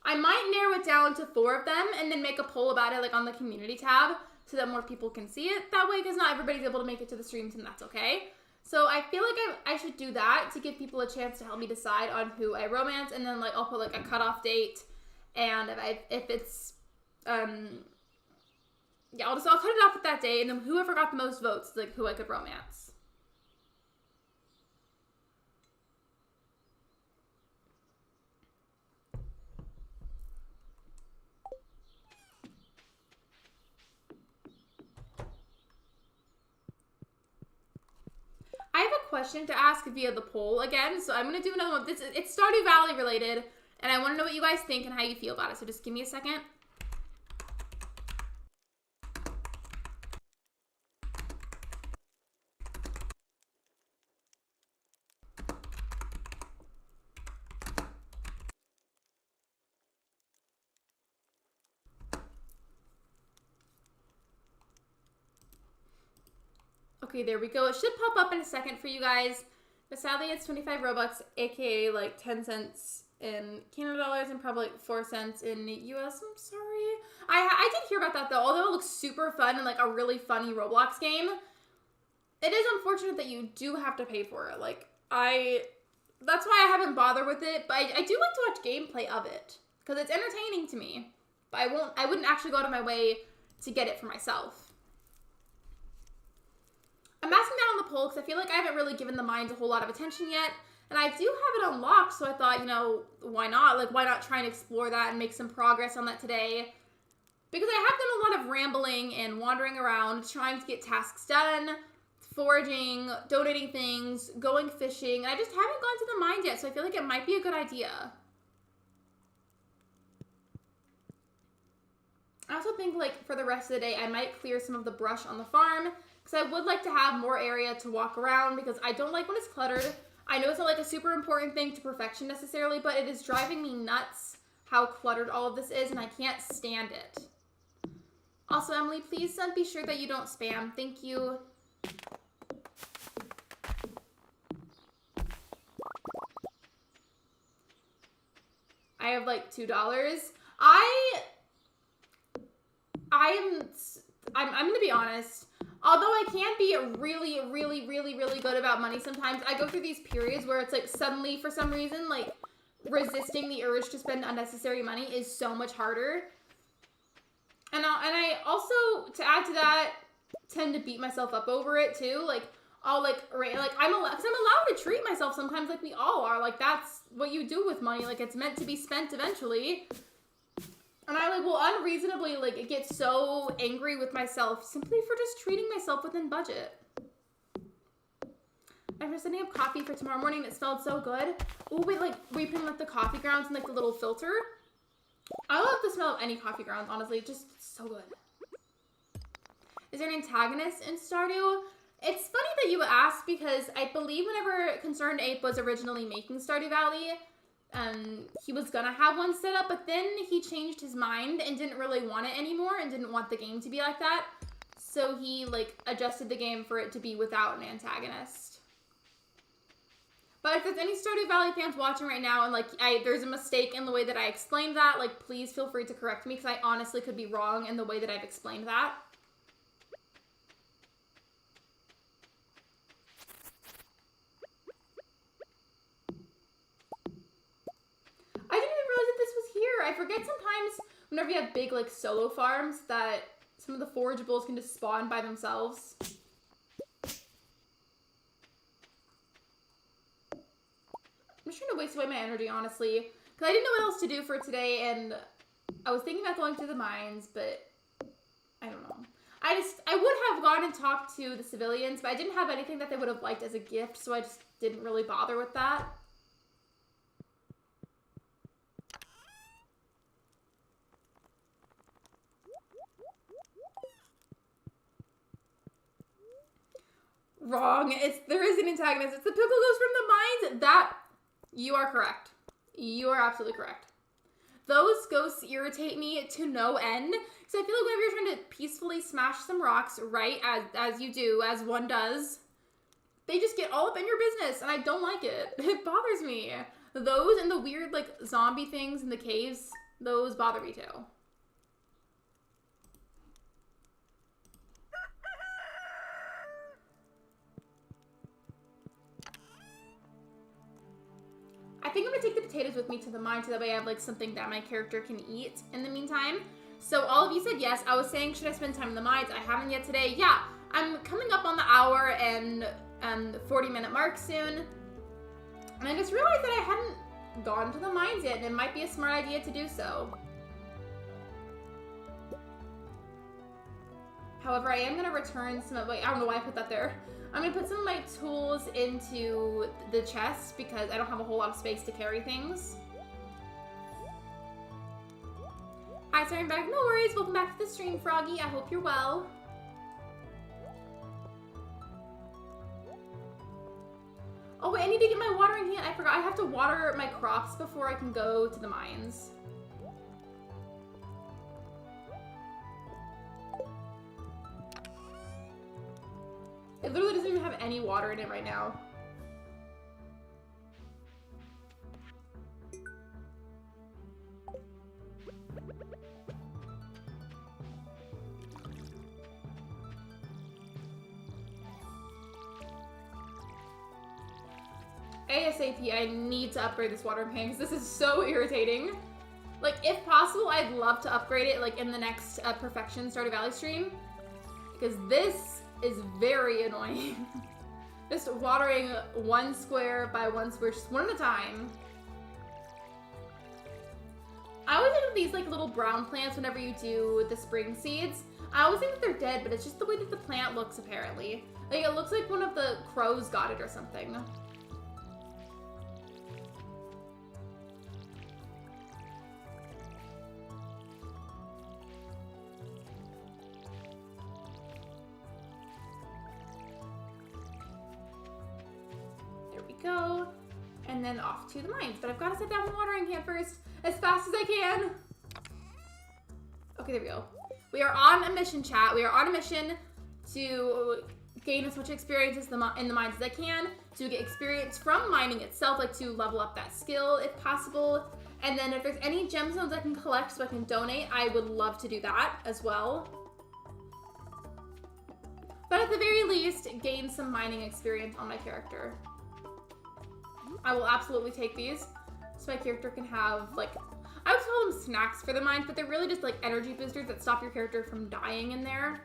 I might narrow it down to 4 of them and then make a poll about it like on the community tab so that more people can see it that way, because not everybody's able to make it to the streams, and that's okay. So I feel like I should do that to give people a chance to help me decide on who I romance, and then like I'll put like a cutoff date, and if it's yeah, I'll cut it off at that day, and then whoever got the most votes, like who I could romance. I have a question to ask via the poll again, so I'm going to do another one. It's Stardew Valley related, and I want to know what you guys think and how you feel about it, so just give me a second. Okay, there we go. It should pop up in a second for you guys. But sadly, it's 25 Robux, aka like 10 cents in Canada dollars and probably like 4 cents in US. I'm sorry. I did hear about that though. Although it looks super fun and like a really funny Roblox game, it is unfortunate that you do have to pay for it. Like, that's why I haven't bothered with it. But I do like to watch gameplay of it because it's entertaining to me. But I wouldn't actually go out of my way to get it for myself. I'm asking that on the poll because I feel like I haven't really given the mines a whole lot of attention yet. And I do have it unlocked, so I thought, you know, why not? Like, why not try and explore that and make some progress on that today? Because I have done a lot of rambling and wandering around, trying to get tasks done, foraging, donating things, going fishing, and I just haven't gone to the mines yet, so I feel like it might be a good idea. I also think, like, for the rest of the day, I might clear some of the brush on the farm, because I would like to have more area to walk around, because I don't like when it's cluttered. I know it's not, like, a super important thing to perfection necessarily, but it is driving me nuts how cluttered all of this is, and I can't stand it. Also, Emily, please be sure that you don't spam. Thank you. I have, like, $2. I'm gonna be honest. Although I can be really, really, really, really good about money sometimes, I go through these periods where it's like suddenly, for some reason, like resisting the urge to spend unnecessary money is so much harder. And I also, to add to that, tend to beat myself up over it too. Like, I'm allowed to treat myself sometimes, like we all are. Like, that's what you do with money. Like, it's meant to be spent eventually. And I, like, will unreasonably, like, get so angry with myself simply for just treating myself within budget. I'm just setting up coffee for tomorrow morning. It smelled so good. Oh, wait, like, we put, like, the coffee grounds in, like, the little filter. I love the smell of any coffee grounds, honestly. It's just so good. Is there an antagonist in Stardew? It's funny that you asked because I believe whenever Concerned Ape was originally making Stardew Valley, he was gonna have one set up, but then he changed his mind and didn't really want it anymore and didn't want the game to be like that. So he, like, adjusted the game for it to be without an antagonist. But if there's any Stardew Valley fans watching right now and, like, there's a mistake in the way that I explained that, like, please feel free to correct me because I honestly could be wrong in the way that I've explained that. I didn't even realize that this was here. I forget sometimes whenever you have big, like, solo farms that some of the forageables can just spawn by themselves. I'm just trying to waste away my energy, honestly. Because I didn't know what else to do for today, and I was thinking about going to the mines, but I don't know. I would have gone and talked to the civilians, but I didn't have anything that they would have liked as a gift, so I just didn't really bother with that. Wrong. There is an antagonist. It's the pickle ghost from the mines. You are correct. You are absolutely correct. Those ghosts irritate me to no end. So I feel like whenever you're trying to peacefully smash some rocks, right, as you do, as one does, they just get all up in your business, and I don't like it. It bothers me. Those and the weird, like, zombie things in the caves, those bother me too. I think I'm gonna take the potatoes with me to the mine so that way I have, like, something that my character can eat in the meantime. So all of you said yes. I was saying, should I spend time in the mines? I haven't yet today. Yeah, I'm coming up on the hour and 40-minute mark soon. And I just realized that I hadn't gone to the mines yet, and it might be a smart idea to do so. However, I am gonna return some of, wait, I don't know why I put that there. I'm going to put some of my tools into the chest because I don't have a whole lot of space to carry things. Hi, sorry I'm back. No worries. Welcome back to the stream, Froggy. I hope you're well. Oh, wait, I need to get my watering can. I forgot. I have to water my crops before I can go to the mines. literally doesn't even have any water in it right now. ASAP, I need to upgrade this watering can because this is so irritating. Like, if possible, I'd love to upgrade it, like, in the next Perfection Stardew Valley stream. Because this is very annoying. Just watering 1 square by 1 square, just one at a time. I always think of these, like, little brown plants whenever you do the spring seeds. I always think that they're dead, but it's just the way that the plant looks, apparently. Like, it looks like one of the crows got it or something. Go, and then off to the mines. But I've got to set down the watering can first as fast as I can. Okay, there we go. We are on a mission, chat. We are on a mission to gain as much experience in the mines as I can, to get experience from mining itself, like to level up that skill if possible. And then if there's any gemstones I can collect so I can donate, I would love to do that as well. But at the very least, gain some mining experience on my character. I will absolutely take these so my character can have, like, I would call them snacks for the mines, but they're really just like energy boosters that stop your character from dying in there.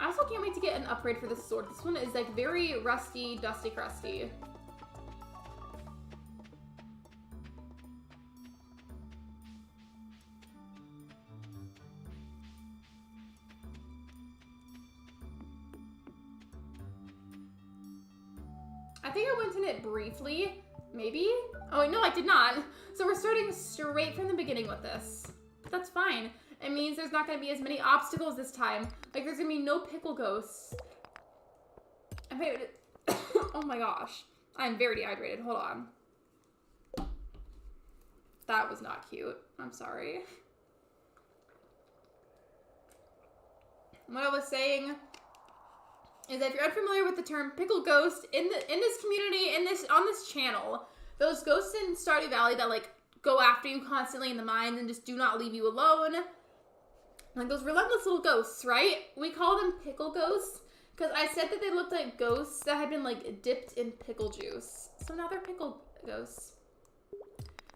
I also can't wait to get an upgrade for this sword. This one is like very rusty, dusty, crusty. I think I went in it briefly, maybe? Oh, wait, no, I did not. So we're starting straight from the beginning with this. But that's fine. It means there's not going to be as many obstacles this time. Like, there's going to be no pickle ghosts. Oh my gosh. I'm very dehydrated. Hold on. That was not cute. I'm sorry. What I was saying is that if you're unfamiliar with the term pickle ghost in this community, on this channel, those ghosts in Stardew Valley that like go after you constantly in the mines and just do not leave you alone, like those relentless little ghosts, right? We call them pickle ghosts because I said that they looked like ghosts that had been like dipped in pickle juice. So now they're pickle ghosts.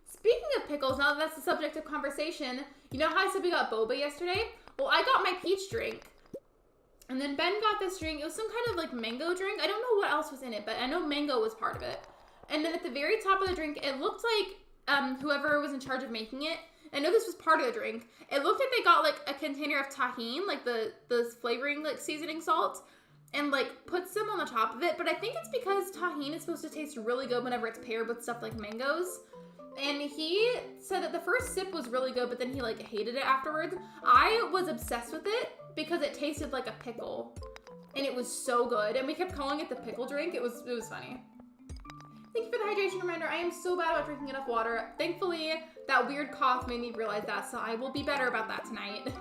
Speaking of pickles, now that that's the subject of conversation, you know how I said we got boba yesterday? Well, I got my peach drink. And then Ben got this drink. It was some kind of like mango drink. I don't know what else was in it, but I know mango was part of it. And then at the very top of the drink, it looked like whoever was in charge of making it, I know this was part of the drink, it looked like they got like a container of tahini, like the flavoring, like seasoning salt, and like put some on the top of it. But I think it's because tahini is supposed to taste really good whenever it's paired with stuff like mangoes. And he said that the first sip was really good, but then he like hated it afterwards. I was obsessed with it because it tasted like a pickle, and it was so good. And we kept calling it the pickle drink. It was funny. Thank you for the hydration reminder. I am so bad about drinking enough water. Thankfully, that weird cough made me realize that, so I will be better about that tonight.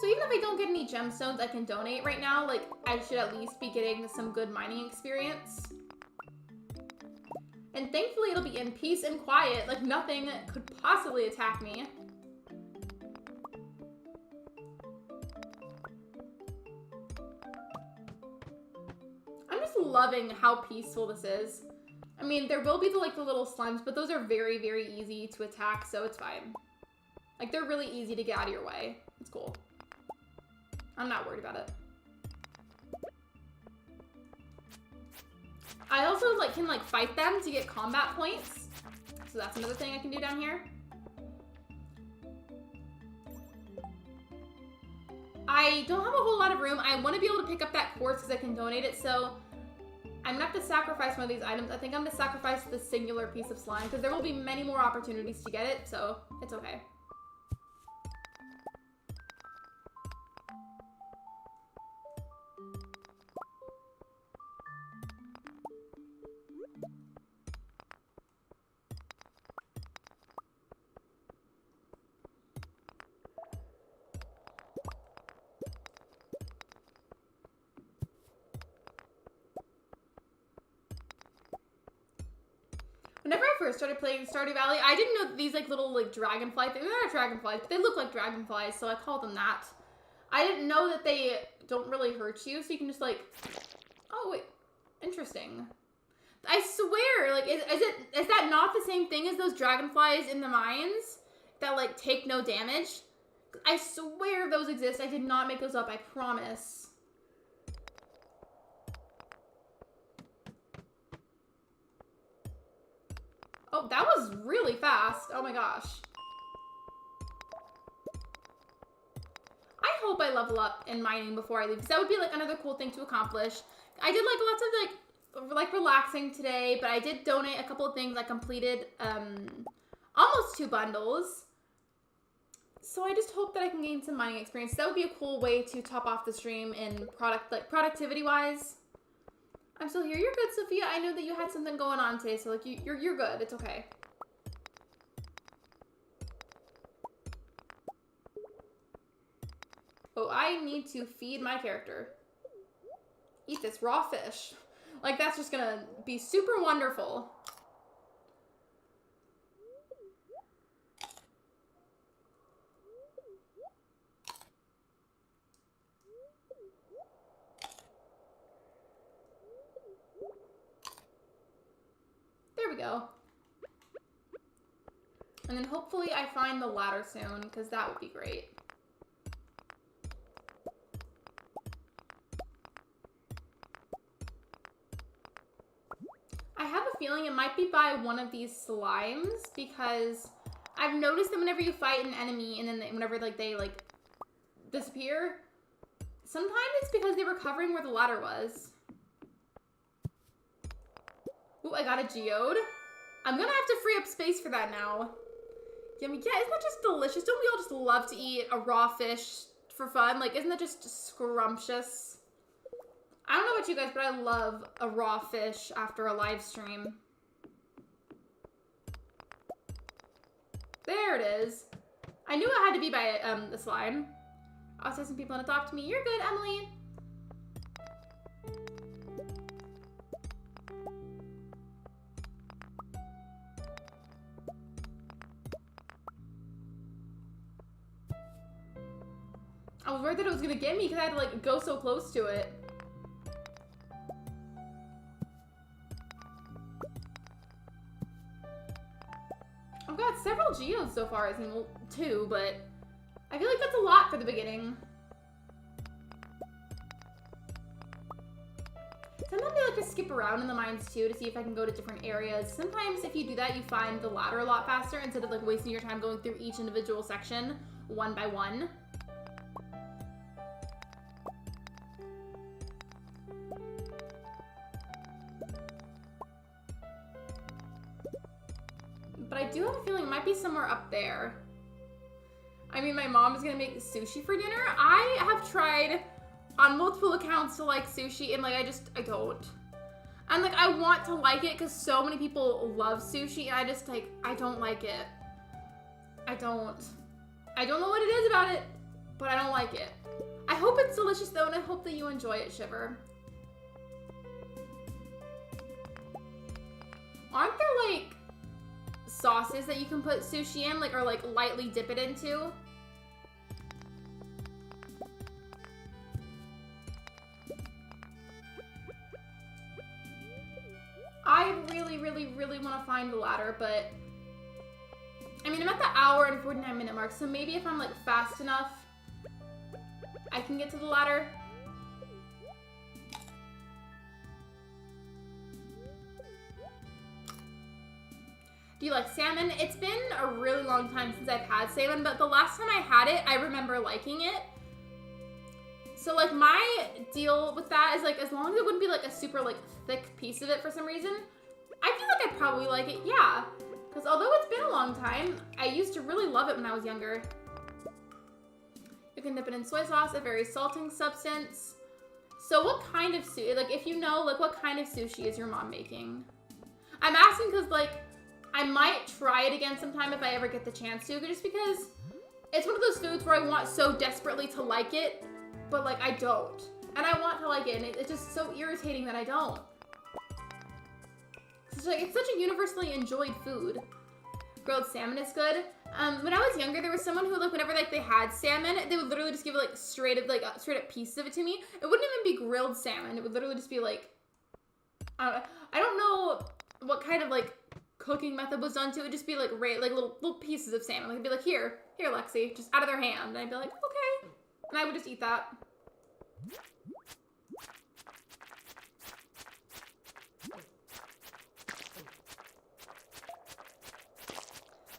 So even if I don't get any gemstones I can donate right now, like I should at least be getting some good mining experience. And thankfully it'll be in peace and quiet, like nothing could possibly attack me. I'm just loving how peaceful this is. I mean, there will be the little slimes, but those are very, very easy to attack, so it's fine. Like, they're really easy to get out of your way. It's cool. I'm not worried about it. I also can fight them to get combat points. So that's another thing I can do down here. I don't have a whole lot of room. I want to be able to pick up that quartz because I can donate it, so I'm gonna have to sacrifice one of these items. I think I'm gonna sacrifice the singular piece of slime because there will be many more opportunities to get it, so it's okay. I first started playing Stardew Valley, I didn't know that these like little like dragonfly things, they're not dragonflies, but they look like dragonflies, so I called them that. I didn't know that they don't really hurt you, so you can just like, oh wait, interesting. I swear, like, is that not the same thing as those dragonflies in the mines that like take no damage? I swear those exist. I did not make those up, I promise. Oh, that was really fast. Oh my gosh. I hope I level up in mining before I leave, because that would be like another cool thing to accomplish. I did like lots of like relaxing today, but I did donate a couple of things. I completed almost 2 bundles. So I just hope that I can gain some mining experience. That would be a cool way to top off the stream in productivity wise. I'm still here. You're good, Sophia. I know that you had something going on today, so like you're good. It's okay. Oh, I need to feed my character. Eat this raw fish. Like, that's just gonna be super wonderful. There we go. And then hopefully I find the ladder soon, because that would be great. I have a feeling it might be by one of these slimes, because I've noticed that whenever you fight an enemy and then whenever they disappear, sometimes it's because they were covering where the ladder was. Ooh, I got a geode. I'm gonna have to free up space for that now. Yummy. Yeah, isn't that just delicious? Don't we all just love to eat a raw fish for fun? Like, isn't that just scrumptious? I don't know about you guys, but I love a raw fish after a live stream. There it is. I knew it had to be by the slime. I'll say some people want to talk to me. You're good, Emily. I was worried that it was gonna get me because I had to like go so close to it. I've got several geodes so far, I think, well, 2, but I feel like that's a lot for the beginning. Sometimes I like to skip around in the mines too to see if I can go to different areas. Sometimes if you do that, you find the ladder a lot faster instead of like wasting your time going through each individual section one by one. But I do have a feeling it might be somewhere up there. I mean, my mom is gonna make sushi for dinner. I have tried on multiple accounts to like sushi and like I don't. And like I want to like it because so many people love sushi and I just like, I don't like it. I don't know what it is about it, but I don't like it. I hope it's delicious though, and I hope that you enjoy it, Shiver. Aren't there like sauces that you can put sushi in, like, or like lightly dip it into? I really want to find the ladder, but I mean, I'm at the hour and 49-minute mark, so maybe if I'm like fast enough, I can get to the ladder. Do you like salmon? It's been a really long time since I've had salmon, but the last time I had it, I remember liking it. So like my deal with that is like, as long as it wouldn't be like a super like thick piece of it for some reason, I feel like I'd probably like it, yeah. Because although it's been a long time, I used to really love it when I was younger. You can dip it in soy sauce, a very salting substance. So what kind of sushi, like if you know, like what kind of sushi is your mom making? I'm asking because like, I might try it again sometime if I ever get the chance to, just because it's one of those foods where I want so desperately to like it, but like I don't. And I want to like it, and it's just so irritating that I don't. It's such a universally enjoyed food. Grilled salmon is good. When I was younger, there was someone who, like, whenever, like, they had salmon, they would literally just give it, like, straight up pieces of it to me. It wouldn't even be grilled salmon. It would literally just be, like, I don't know what kind of, like, cooking method was done to it. It would just be, like, little pieces of salmon. Like, it'd be like, here, Lexi, just out of their hand. And I'd be like, okay. And I would just eat that.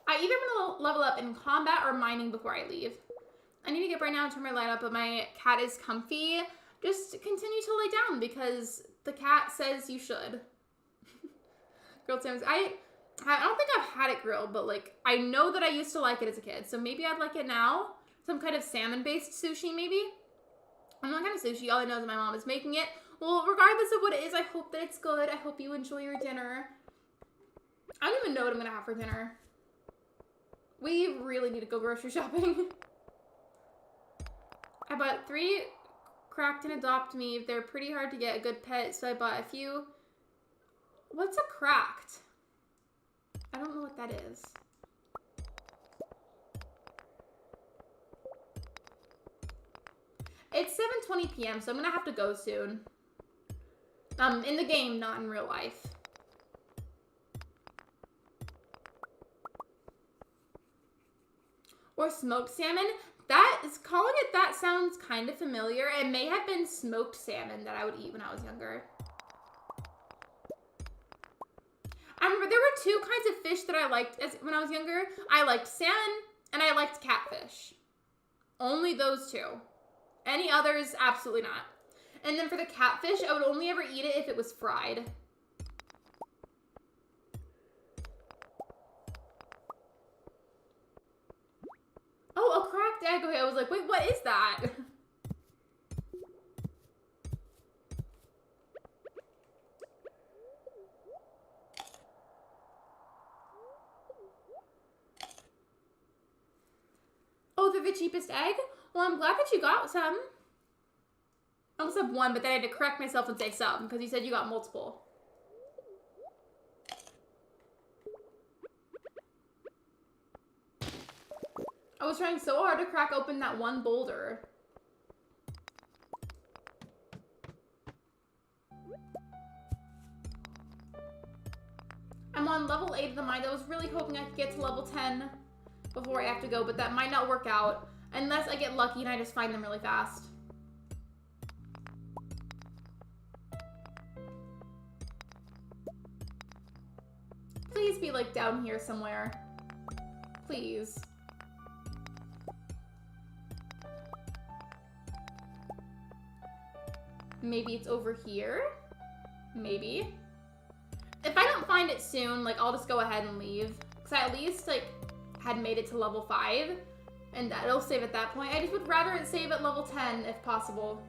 I either want to level up in combat or mining before I leave. I need to get right now and turn my light up, but my cat is comfy. Just continue to lay down because the cat says you should. Grilled salmon. I don't think I've had it grilled, but, like, I know that I used to like it as a kid, so maybe I'd like it now. Some kind of salmon-based sushi, maybe? I don't know what kind of sushi. All I know is my mom is making it. Well, regardless of what it is, I hope that it's good. I hope you enjoy your dinner. I don't even know what I'm going to have for dinner. We really need to go grocery shopping. I bought 3 cracked and adopt me. They're pretty hard to get a good pet, so I bought a few. What's a cracked? I don't know what that is. It's 7:20 p.m., so I'm gonna have to go soon. In the game, not in real life. Or smoked salmon. Calling it that sounds kind of familiar. It may have been smoked salmon that I would eat when I was younger. I remember there were 2 kinds of fish that I liked when I was younger. I liked salmon and I liked catfish. Only those 2. Any others, absolutely not. And then for the catfish, I would only ever eat it if it was fried. Oh, a cracked egg. Okay, I was like, wait, what is that? Oh, they're the cheapest egg? Well, I'm glad that you got some. I almost have 1, but then I had to correct myself and say some, because you said you got multiple. I was trying so hard to crack open that 1 boulder. I'm on level 8 of the mine. I was really hoping I could get to level 10 before I have to go, but that might not work out unless I get lucky and I just find them really fast. Please be, like, down here somewhere. Please. Maybe it's over here? Maybe. If I don't find it soon, like, I'll just go ahead and leave. Because I at least, like, had made it to level 5. And that'll save at that point. I just would rather it save at level 10 if possible.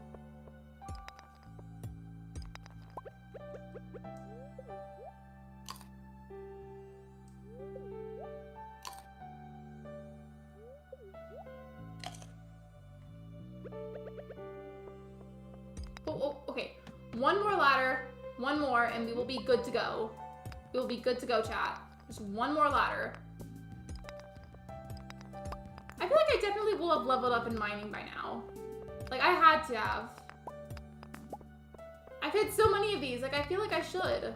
Oh, okay. 1 more ladder, 1 more, and we will be good to go. We will be good to go, chat. Just 1 more ladder. I feel like I definitely will have leveled up in mining by now. Like, I had to have. I've had so many of these, like, I feel like I should.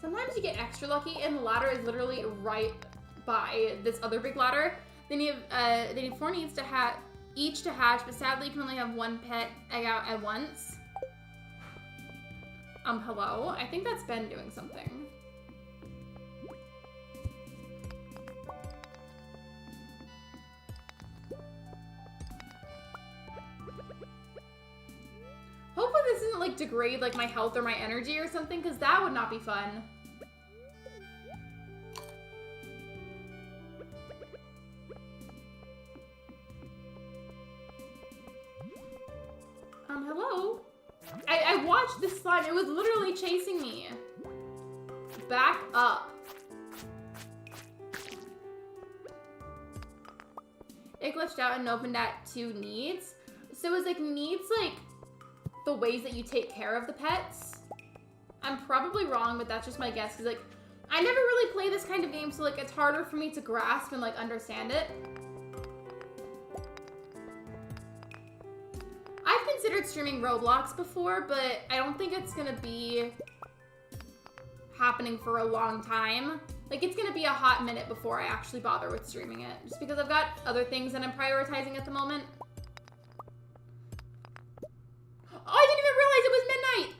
Sometimes you get extra lucky and the ladder is literally right by this other big ladder. Then you have, they need 4 needs to each to hatch, but sadly you can only have 1 pet egg out at once. Hello? I think that's Ben doing something. Hopefully this doesn't, like, degrade, like, my health or my energy or something, because that would not be fun. Hello? I watched this slime. It was literally chasing me. Back up. It glitched out and opened at 2 needs. So is like needs like the ways that you take care of the pets? I'm probably wrong, but that's just my guess, because like I never really play this kind of game, so like it's harder for me to grasp and like understand it. I've considered streaming Roblox before, but I don't think it's gonna be happening for a long time. Like it's gonna be a hot minute before I actually bother with streaming it, just because I've got other things that I'm prioritizing at the moment. Oh, I didn't even realize it was midnight!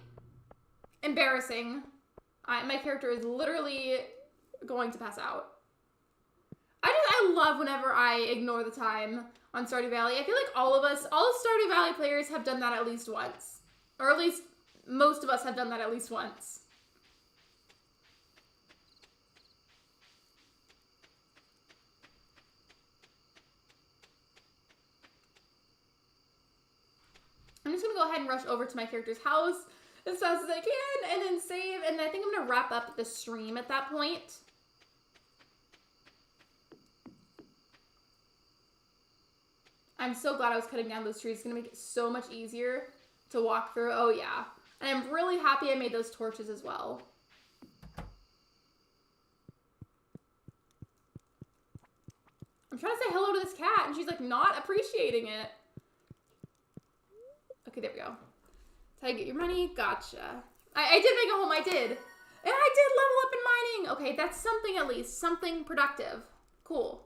Embarrassing. My character is literally going to pass out. I love whenever I ignore the time on Stardew Valley. I feel like all Stardew Valley players have done that at least once. Or at least most of us have done that at least once. I'm just gonna go ahead and rush over to my character's house as fast as I can and then save, and I think I'm gonna wrap up the stream at that point. I'm so glad I was cutting down those trees. It's gonna make it so much easier to walk through. Oh yeah. And I'm really happy I made those torches as well. I'm trying to say hello to this cat and she's like not appreciating it. Okay, there we go. That's how you get your money. Gotcha. I did make a home, I did. And I did level up in mining. Okay, that's something at least. Something productive. Cool.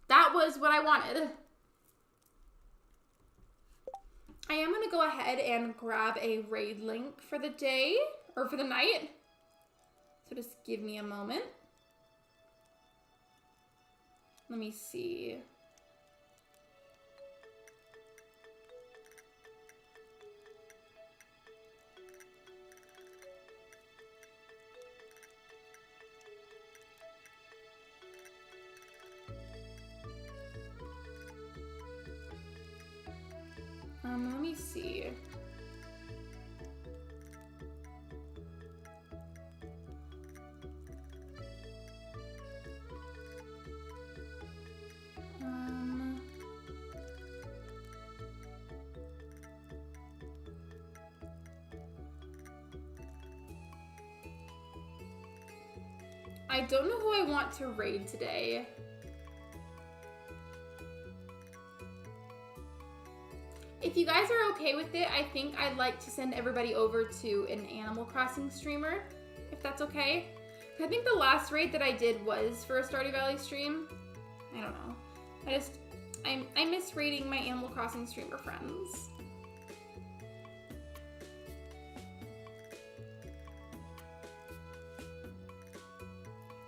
That was what I wanted. I am going to go ahead and grab a raid link for the day, or for the night. So just give me a moment. Let me see. Let me see. I don't know who I want to raid today. If you guys are okay with it, I think I'd like to send everybody over to an Animal Crossing streamer, if that's okay. I think the last raid that I did was for a Stardew Valley stream. I don't know. I miss raiding my Animal Crossing streamer friends.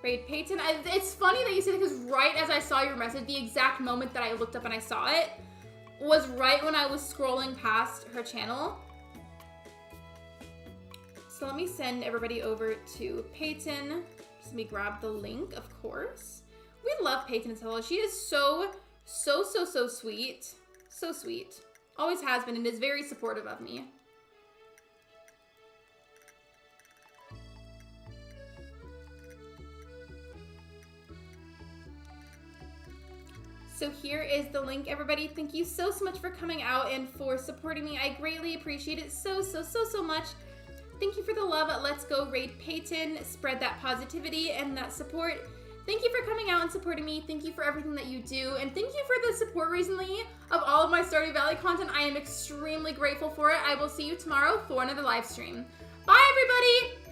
Raid Peyton. It's funny that you said it because right as I saw your message, the exact moment that I looked up and I saw it, was right when I was scrolling past her channel. So let me send everybody over to Peyton. Just let me grab the link, of course. We love Peyton as hell. She is so sweet. So sweet. Always has been and is very supportive of me. So here is the link, everybody. Thank you so much for coming out and for supporting me. I greatly appreciate it so much. Thank you for the love. Let's go raid Peyton. Spread that positivity and that support. Thank you for coming out and supporting me. Thank you for everything that you do. And thank you for the support recently of all of my Stardew Valley content. I am extremely grateful for it. I will see you tomorrow for another live stream. Bye, everybody!